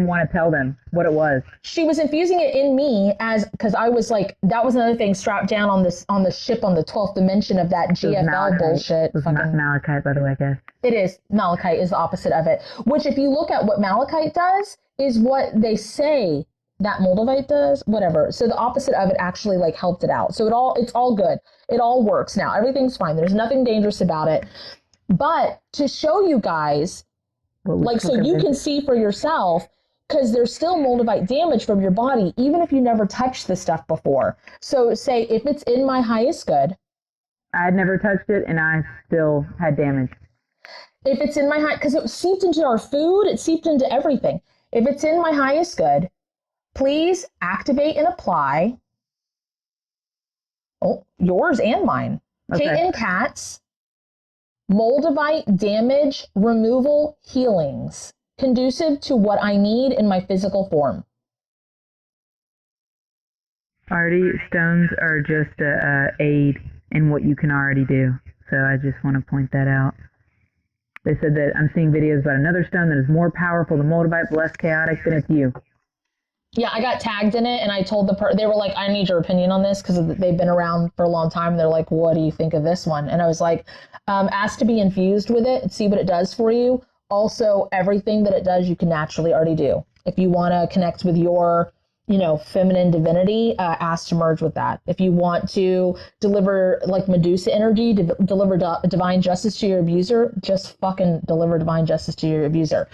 want to tell them what it was. She was infusing it in me because I was like, that was another thing strapped down on the ship on the 12th dimension of that GFL bullshit. It was Malachite, by the way, I guess. It is. Malachite is the opposite of it, which if you look at what Malachite does is what they say that Moldavite does, whatever. So the opposite of it actually like helped it out. So it's all good. It all works now. Everything's fine. There's nothing dangerous about it. But to show you guys, like, so you can see for yourself, because there's still Moldavite damage from your body, even if you never touched this stuff before. So say if it's in my highest good. I had never touched it and I still had damage. If it's in my because it seeped into our food, it seeped into everything. If it's in my highest good, please activate and apply. Oh, yours and mine. Okay. Kate and Kat's Moldavite damage removal healings, conducive to what I need in my physical form. Already, stones are just a aid in what you can already do. So I just want to point that out. They said that I'm seeing videos about another stone that is more powerful than Moldavite, but less chaotic than it's you. Yeah, I got tagged in it, and I told they were like, I need your opinion on this, because they've been around for a long time, and they're like, what do you think of this one? And I was like, ask to be infused with it and see what it does for you. Also, everything that it does, you can naturally already do. If you want to connect with your, feminine divinity, ask to merge with that. If you want to deliver like Medusa energy, deliver divine justice to your abuser, just fucking deliver divine justice to your abuser.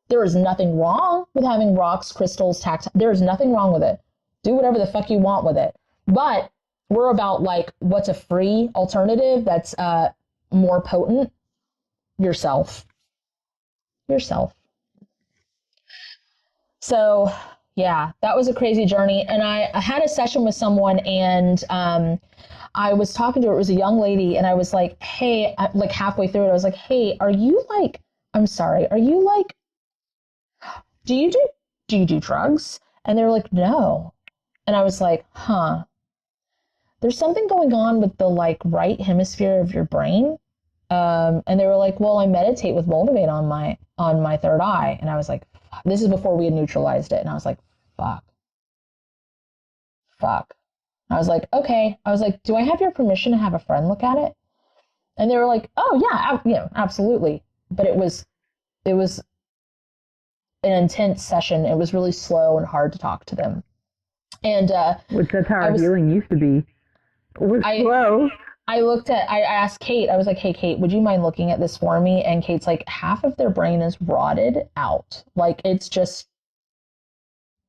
There is nothing wrong with having rocks, crystals, tactile. There is nothing wrong with it. Do whatever the fuck you want with it. But we're about like what's a free alternative that's more potent. Yourself. So yeah, that was a crazy journey. And I had a session with someone, and I was talking to her. It was a young lady, and I was like, hey, like halfway through it, I was like, hey, are you like, do you do drugs? And they were like, no. And I was like, there's something going on with the like right hemisphere of your brain. And they were like, well, I meditate with Moldavite on my third eye. And I was like, this is before we had neutralized it. And I was like, fuck. I was like, okay. I was like, do I have your permission to have a friend look at it? And they were like, oh yeah, absolutely. But it was an intense session. It was really slow and hard to talk to them. And which that's how our healing used to be. It was slow. I asked Kate, I was like, hey Kate, would you mind looking at this for me? And Kate's like, half of their brain is rotted out. Like it's just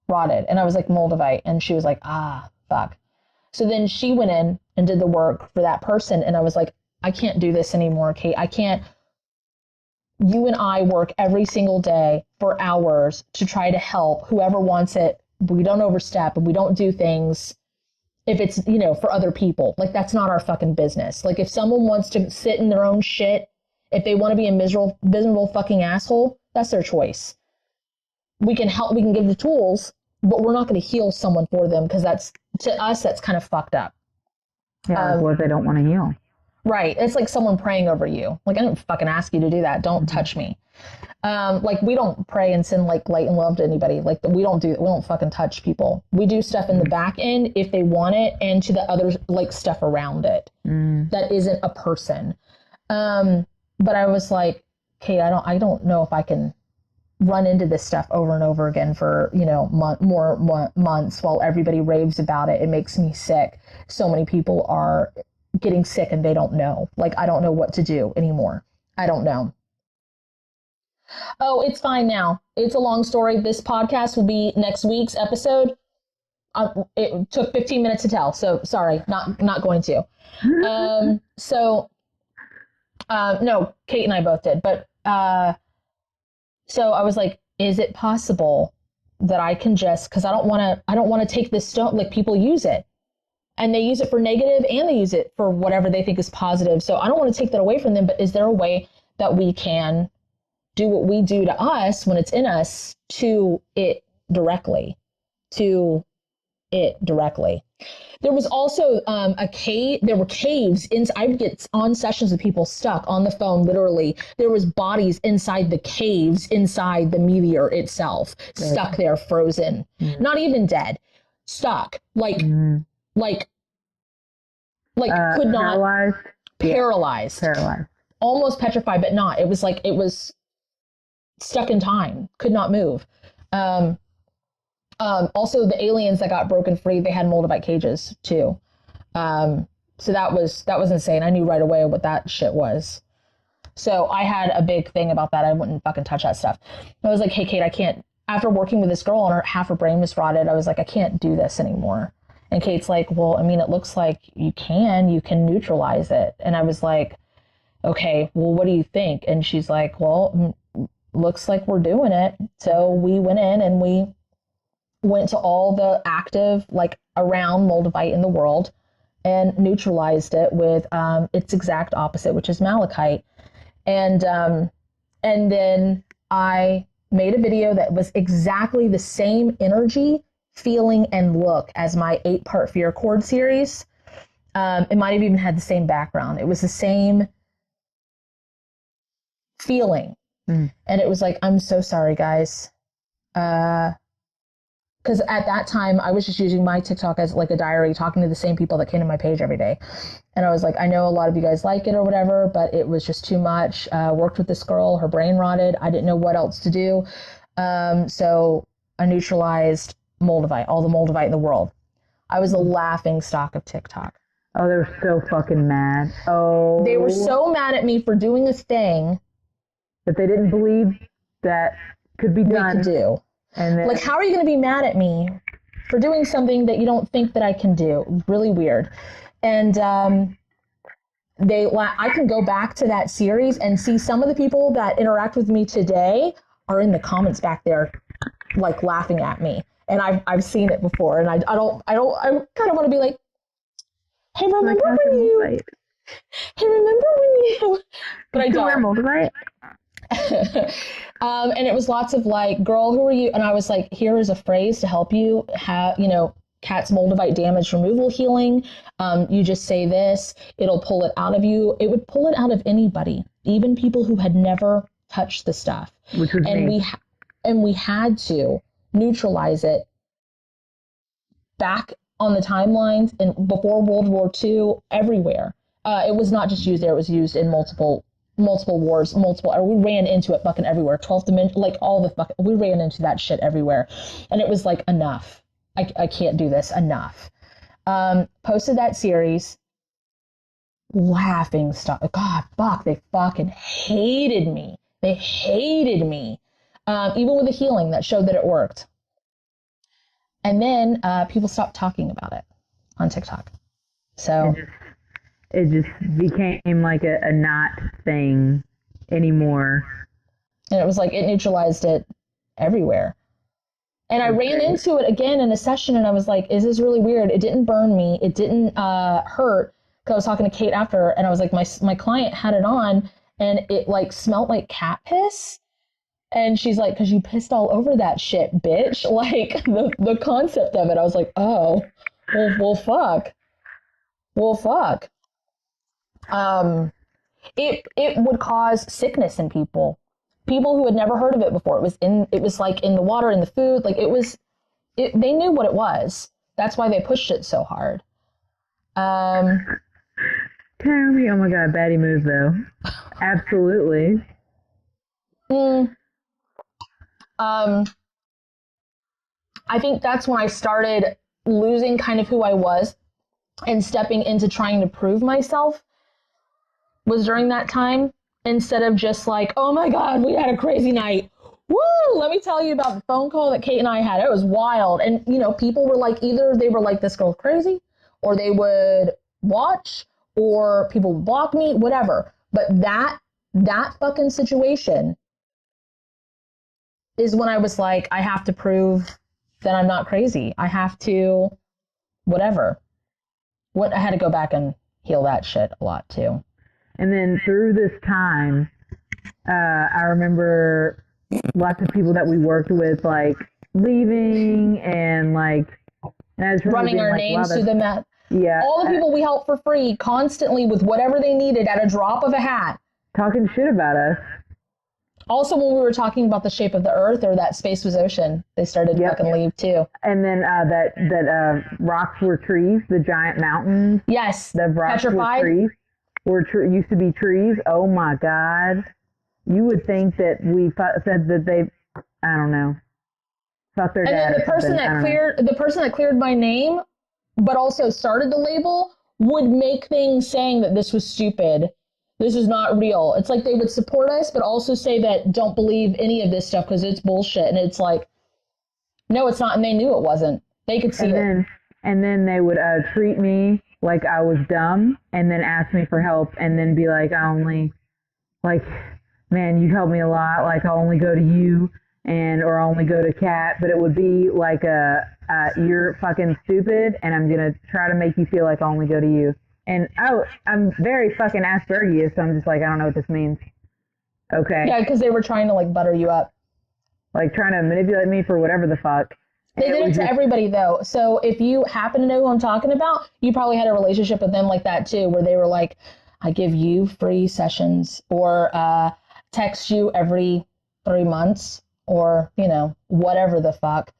rotted. And I was like, Moldavite. And she was like, fuck. So then she went in and did the work for that person. And I was like, I can't do this anymore, Kate. I can't. You and I work every single day for hours to try to help whoever wants it. We don't overstep and we don't do things if it's, for other people. Like, that's not our fucking business. Like, if someone wants to sit in their own shit, if they want to be a miserable fucking asshole, that's their choice. We can help, we can give the tools, but we're not going to heal someone for them, because to us, that's kind of fucked up. Yeah, what if they don't want to heal? Right. It's like someone praying over you. Like, I didn't fucking ask you to do that. Don't touch me. Like, we don't pray and send like light and love to anybody. Like, we don't fucking touch people. We do stuff in the back end if they want it, and to the other like stuff around it that isn't a person. But I was like, Kate, I don't know if I can run into this stuff over and over again for, more months while everybody raves about it. It makes me sick. So many people are getting sick and they don't know. Like, I don't know what to do anymore. I don't know. Oh, it's fine now. It's a long story. This podcast will be next week's episode. It took 15 minutes to tell, so sorry, not going to. No, Kate and I both did, but so I was like, is it possible that I can just, because I don't want to take this stone, like people use it. And they use it for negative and they use it for whatever they think is positive. So I don't want to take that away from them, but is there a way that we can do what we do to us when it's in us to it directly. There was also a cave. There were caves. I would get on sessions with people stuck on the phone. Literally, there was bodies inside the caves, inside the meteor itself, stuck there, frozen, not even dead, stuck, like could not, paralyzed, almost petrified, but not. It was like it was stuck in time, could not move. Also, the aliens that got broken free, they had Moldavite cages too. So that was insane. I knew right away what that shit was. So I had a big thing about that. I wouldn't fucking touch that stuff. I was like, hey, Kate, I can't. After working with this girl and half her brain was rotted, I was like, I can't do this anymore. And Kate's like, well, I mean, it looks like you can neutralize it. And I was like, okay, well, what do you think? And she's like, well, looks like we're doing it. So we went in and we went to all the active, like around Moldavite in the world and neutralized it with its exact opposite, which is malachite. And then I made a video that was exactly the same energy, feeling, and look as my 8-part fear chord series. It might have even had the same background. It was the same feeling. And it was like, I'm so sorry, guys. Because at that time, I was just using my TikTok as like a diary, talking to the same people that came to my page every day. And I was like, I know a lot of you guys like it or whatever, but it was just too much. Worked with this girl, her brain rotted. I didn't know what else to do. So I neutralized Moldavite, all the Moldavite in the world. I was a laughing stock of TikTok. Oh, they were so fucking mad. Oh. They were so mad at me for doing a thing that they didn't believe that could be done. We could do. And then, like, how are you going to be mad at me for doing something that you don't think that I can do? Really weird. And I can go back to that series and see some of the people that interact with me today are in the comments back there, like laughing at me. And I've seen it before, and I kind of want to be like, hey, remember when you? But I don't. Moldavite? And it was lots of like, girl, who are you? And I was like, here is a phrase to help you have, Kat's Moldavite damage removal healing. You just say this, it'll pull it out of you. It would pull it out of anybody, even people who had never touched the stuff. Which was me. We had to neutralize it back on the timelines and before World War II, everywhere. It was not just used there, it was used in multiple wars, we ran into it fucking everywhere. 12th dimension, like we ran into that shit everywhere. And it was like, enough. I can't do this, enough. Posted that series, laughing stuff. God, fuck, they fucking hated me. They hated me. Even with the healing that showed that it worked. And then people stopped talking about it on TikTok. So it just became like a not thing anymore. And it was like, it neutralized it everywhere. And I ran into it again in a session, and I was like, is this really weird? It didn't burn me. It didn't hurt. Because I was talking to Kate after, and I was like, my client had it on, and it like smelled like cat piss. And she's like, because you pissed all over that shit, bitch. Like, the concept of it, I was like, oh, well, fuck. Well, fuck. It would cause sickness in people who had never heard of it before. It was like in the water, in the food, like they knew what it was. That's why they pushed it so hard. Tell me, oh my God, baddie move though. Absolutely. I think that's when I started losing kind of who I was and stepping into trying to prove myself was during that time, instead of just like, oh my God, we had a crazy night. Woo! Let me tell you about the phone call that Kate and I had. It was wild. And, people were like, either they were like, this girl's crazy, or they would watch, or people would block me, whatever. But that fucking situation is when I was like, I have to prove that I'm not crazy. I have to, whatever. I had to go back and heal that shit a lot too. And then through this time, I remember lots of people that we worked with, like, leaving and, like, and I just remember Running being our like, names wow, through the map. yeah. All the people we helped for free constantly with whatever they needed at a drop of a hat. Talking shit about us. Also, when we were talking about the shape of the earth or that space was ocean, they started fucking leave too. And then that rocks were trees, the giant mountains. Yes. The rocks Petrified. were trees, used to be trees. Oh my God. You would think that we said that they, I don't know, thought their dad. And then the person that cleared my name, but also started the label, would make things saying that this was stupid. This is not real. It's like they would support us, but also say that don't believe any of this stuff because it's bullshit. And it's like, no, it's not. And they knew it wasn't. They could see it. And then they would treat me like I was dumb and then ask me for help and then be like, man, you helped me a lot. Like, I'll only go to you or I'll only go to Kat. But it would be like, you're fucking stupid and I'm going to try to make you feel like I'll only go to you. And I'm very fucking Asperger's, so I'm just like, I don't know what this means. Okay. Yeah, because they were trying to like butter you up. Like trying to manipulate me for whatever the fuck. They did it to everybody though. So if you happen to know who I'm talking about, you probably had a relationship with them like that too, where they were like, I give you free sessions or text you every 3 months or, you know, whatever the fuck.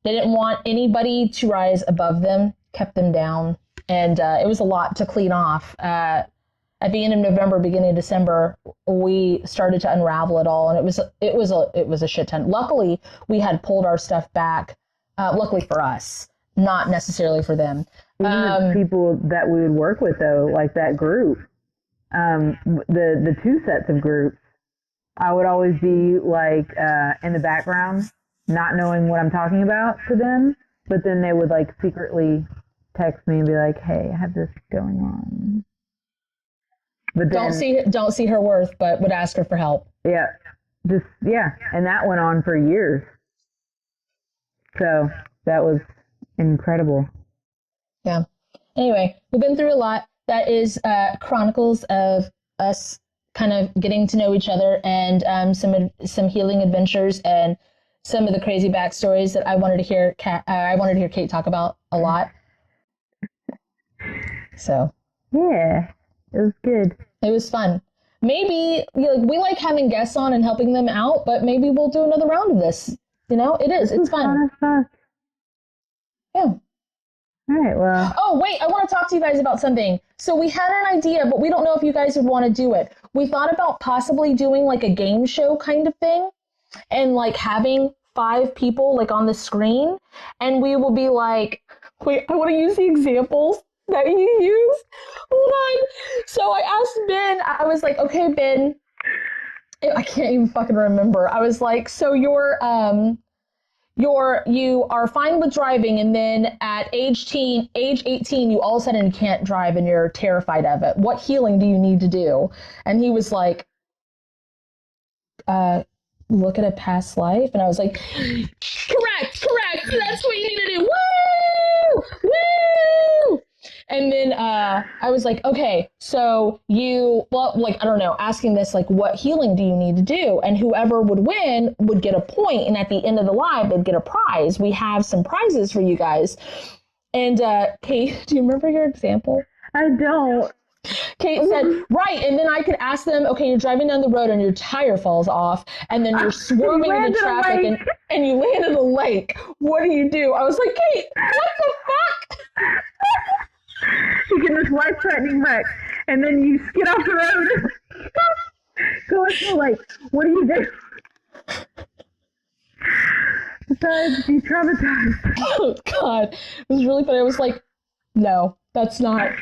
They didn't want anybody to rise above them, kept them down. And it was a lot to clean off. At the end of November, beginning of December, we started to unravel it all, and it was a shit ton. Luckily, we had pulled our stuff back. Luckily for us, not necessarily for them. Even the people that we would work with, though, like that group, the two sets of groups, I would always be like in the background, not knowing what I'm talking about to them, but then they would like secretly text me and be like, hey, I have this going on. But then, don't see her worth, but would ask her for help. Yeah. And that went on for years. So that was incredible. Yeah. Anyway, we've been through a lot. That is chronicles of us kind of getting to know each other and some healing adventures and some of the crazy backstories that I wanted to hear Kate talk about a lot. So yeah, it was good. It was fun. Maybe we like having guests on and helping them out, but maybe we'll do another round of this. You know, it's fun. Yeah. All right. Well. Oh wait, I want to talk to you guys about something. So we had an idea, but we don't know if you guys would want to do it. We thought about possibly doing like a game show kind of thing, and like having 5 people like on the screen, and we will be like, wait, I want to use the examples that you used. Hold on. So I asked Ben, I was like, okay, Ben, I can't even fucking remember. I was like, so you are fine with driving, and then at age 18, you all of a sudden can't drive and you're terrified of it. What healing do you need to do? And he was like, look at a past life. And I was like, correct. That's what you need to do. Woo! Woo! And then I was like, okay, so I don't know, asking this, like, what healing do you need to do? And whoever would win would get a point, and at the end of the live, they'd get a prize. We have some prizes for you guys. And Kate, do you remember your example? I don't. Kate said, right, and then I could ask them, okay, you're driving down the road and your tire falls off, and then you're swerving into traffic and you land in a lake. What do you do? I was like, Kate, what the fuck? You get this life-threatening wreck, and then you skid off the road. Go into the lake. What do you do? Besides, be traumatized. Oh, God. It was really funny. I was like, no, that's not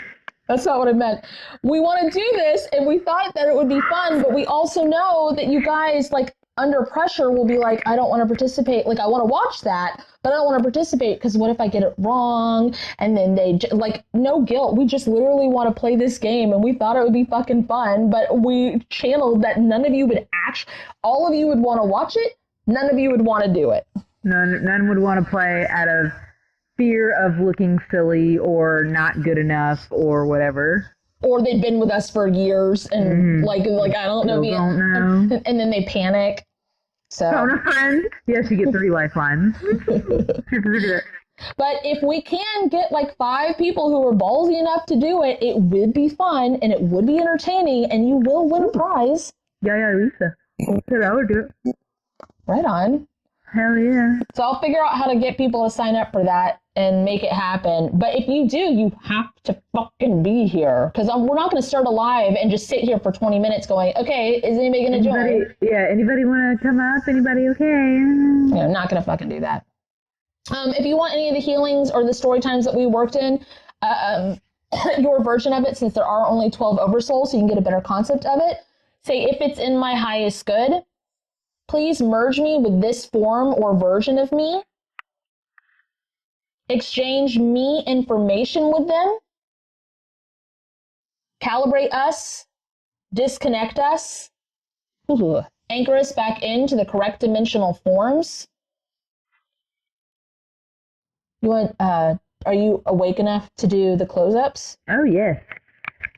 what I meant. We want to do this, and we thought that it would be fun, but we also know that you guys, like, under pressure will be like, I don't want to participate. Like, I want to watch that, but I don't want to participate because what if I get it wrong? And then no guilt. We just literally want to play this game, and we thought it would be fucking fun, but we channeled that none of you would all of you would want to watch it. None of you would want to do it. None would want to play out of fear of looking silly or not good enough or whatever. or they've been with us for years and like I don't know, and then they panic. So phone a friend. Yes, you get 3 lifelines. But if we can get like 5 people who are ballsy enough to do it, it would be fun and it would be entertaining and you will win a prize. Yeah, Lisa. Okay, I would do it. Right on. Hell yeah. So I'll figure out how to get people to sign up for that and make it happen. But if you do, you have to fucking be here. Because we're not going to start a live and just sit here for 20 minutes going, okay, is anybody going to join? Yeah, anybody want to come up? Anybody okay? Yeah, I'm not going to fucking do that. If you want any of the healings or the story times that we worked in, your version of it, since there are only 12 oversouls, so you can get a better concept of it, say, if it's in my highest good, please merge me with this form or version of me. Exchange me information with them. Calibrate us. Disconnect us. Anchor us back into the correct dimensional forms. You want, are you awake enough to do the close-ups? Oh, yes.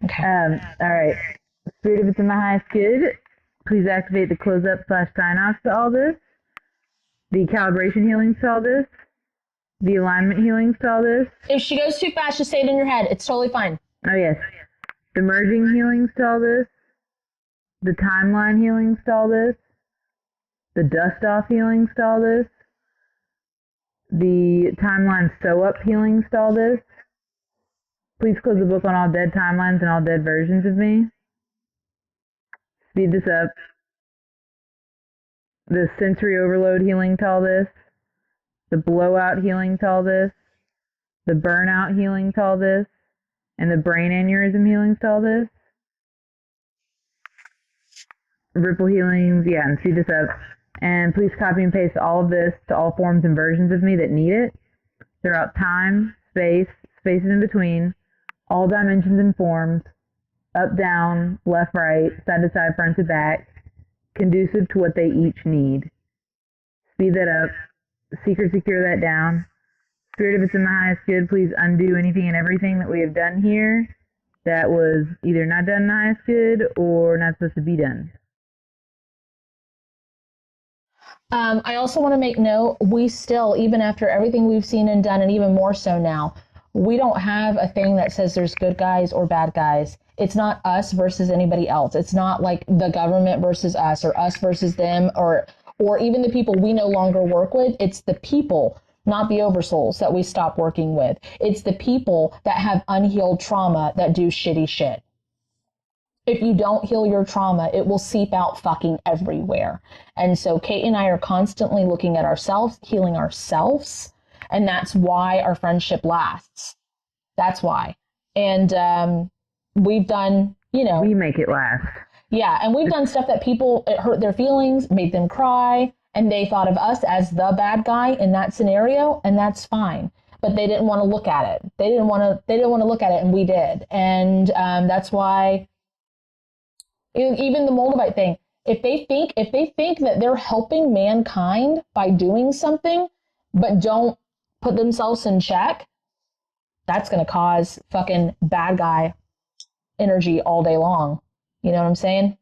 Okay. All right. Spirit, if it's in my highest good, please activate the close-up / sign-offs to all this, the calibration healings to all this, the alignment healings to all this. If she goes too fast, just say it in your head. It's totally fine. Oh, yes. The merging healings to all this, the timeline healings to all this, the dust-off healings to all this, the timeline sew-up healings to all this. Please close the book on all dead timelines and all dead versions of me. Speed this up. The sensory overload healing to all this. The blowout healing to all this. The burnout healing to all this. And the brain aneurysm healings to all this. Ripple healings, yeah, and speed this up. And please copy and paste all of this to all forms and versions of me that need it. Throughout time, space, spaces in between, all dimensions and forms, up, down, left, right, side to side, front to back, conducive to what they each need. Speed that up. Secure that down. Spirit, if it's in the highest good, please undo anything and everything that we have done here that was either not done in the highest good or not supposed to be done. I also want to make note, we still, even after everything we've seen and done, and even more so now, we don't have a thing that says there's good guys or bad guys. It's not us versus anybody else. It's not like the government versus us or us versus them or even the people we no longer work with. It's the people, not the oversouls, that we stop working with. It's the people that have unhealed trauma that do shitty shit. If you don't heal your trauma, it will seep out fucking everywhere. And so Kate and I are constantly looking at ourselves, healing ourselves. And that's why our friendship lasts. That's why. And we've done, we make it last. Yeah. And we've done stuff that people, it hurt their feelings, made them cry. And they thought of us as the bad guy in that scenario. And that's fine. But they didn't want to look at it. They didn't want to look at it. And we did. And that's why even the Moldavite thing, if they think that they're helping mankind by doing something, but don't put themselves in check, that's going to cause fucking bad guy energy all day long. You know what I'm saying?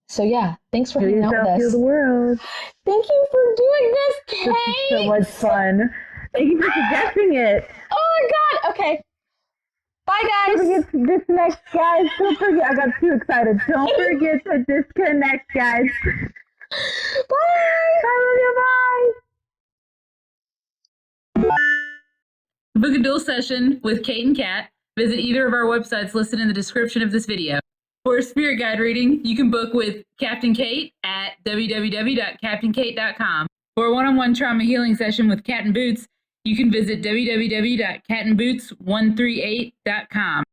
So yeah, thanks for hanging out with us. Heal the world. Thank you for doing this, Kate. This is so much fun. Thank you for suggesting it. Oh my God. Okay. Bye, guys. Don't forget to disconnect, guys. Don't forget. I got too excited. Don't forget to disconnect, guys. Bye. I love you. Bye. To book a dual session with Kate and Kat, visit either of our websites listed in the description of this video. For a spirit guide reading, you can book with Captain Kate at www.captainkate.com. For a one-on-one trauma healing session with Cat and Boots, you can visit www.catandboots138.com.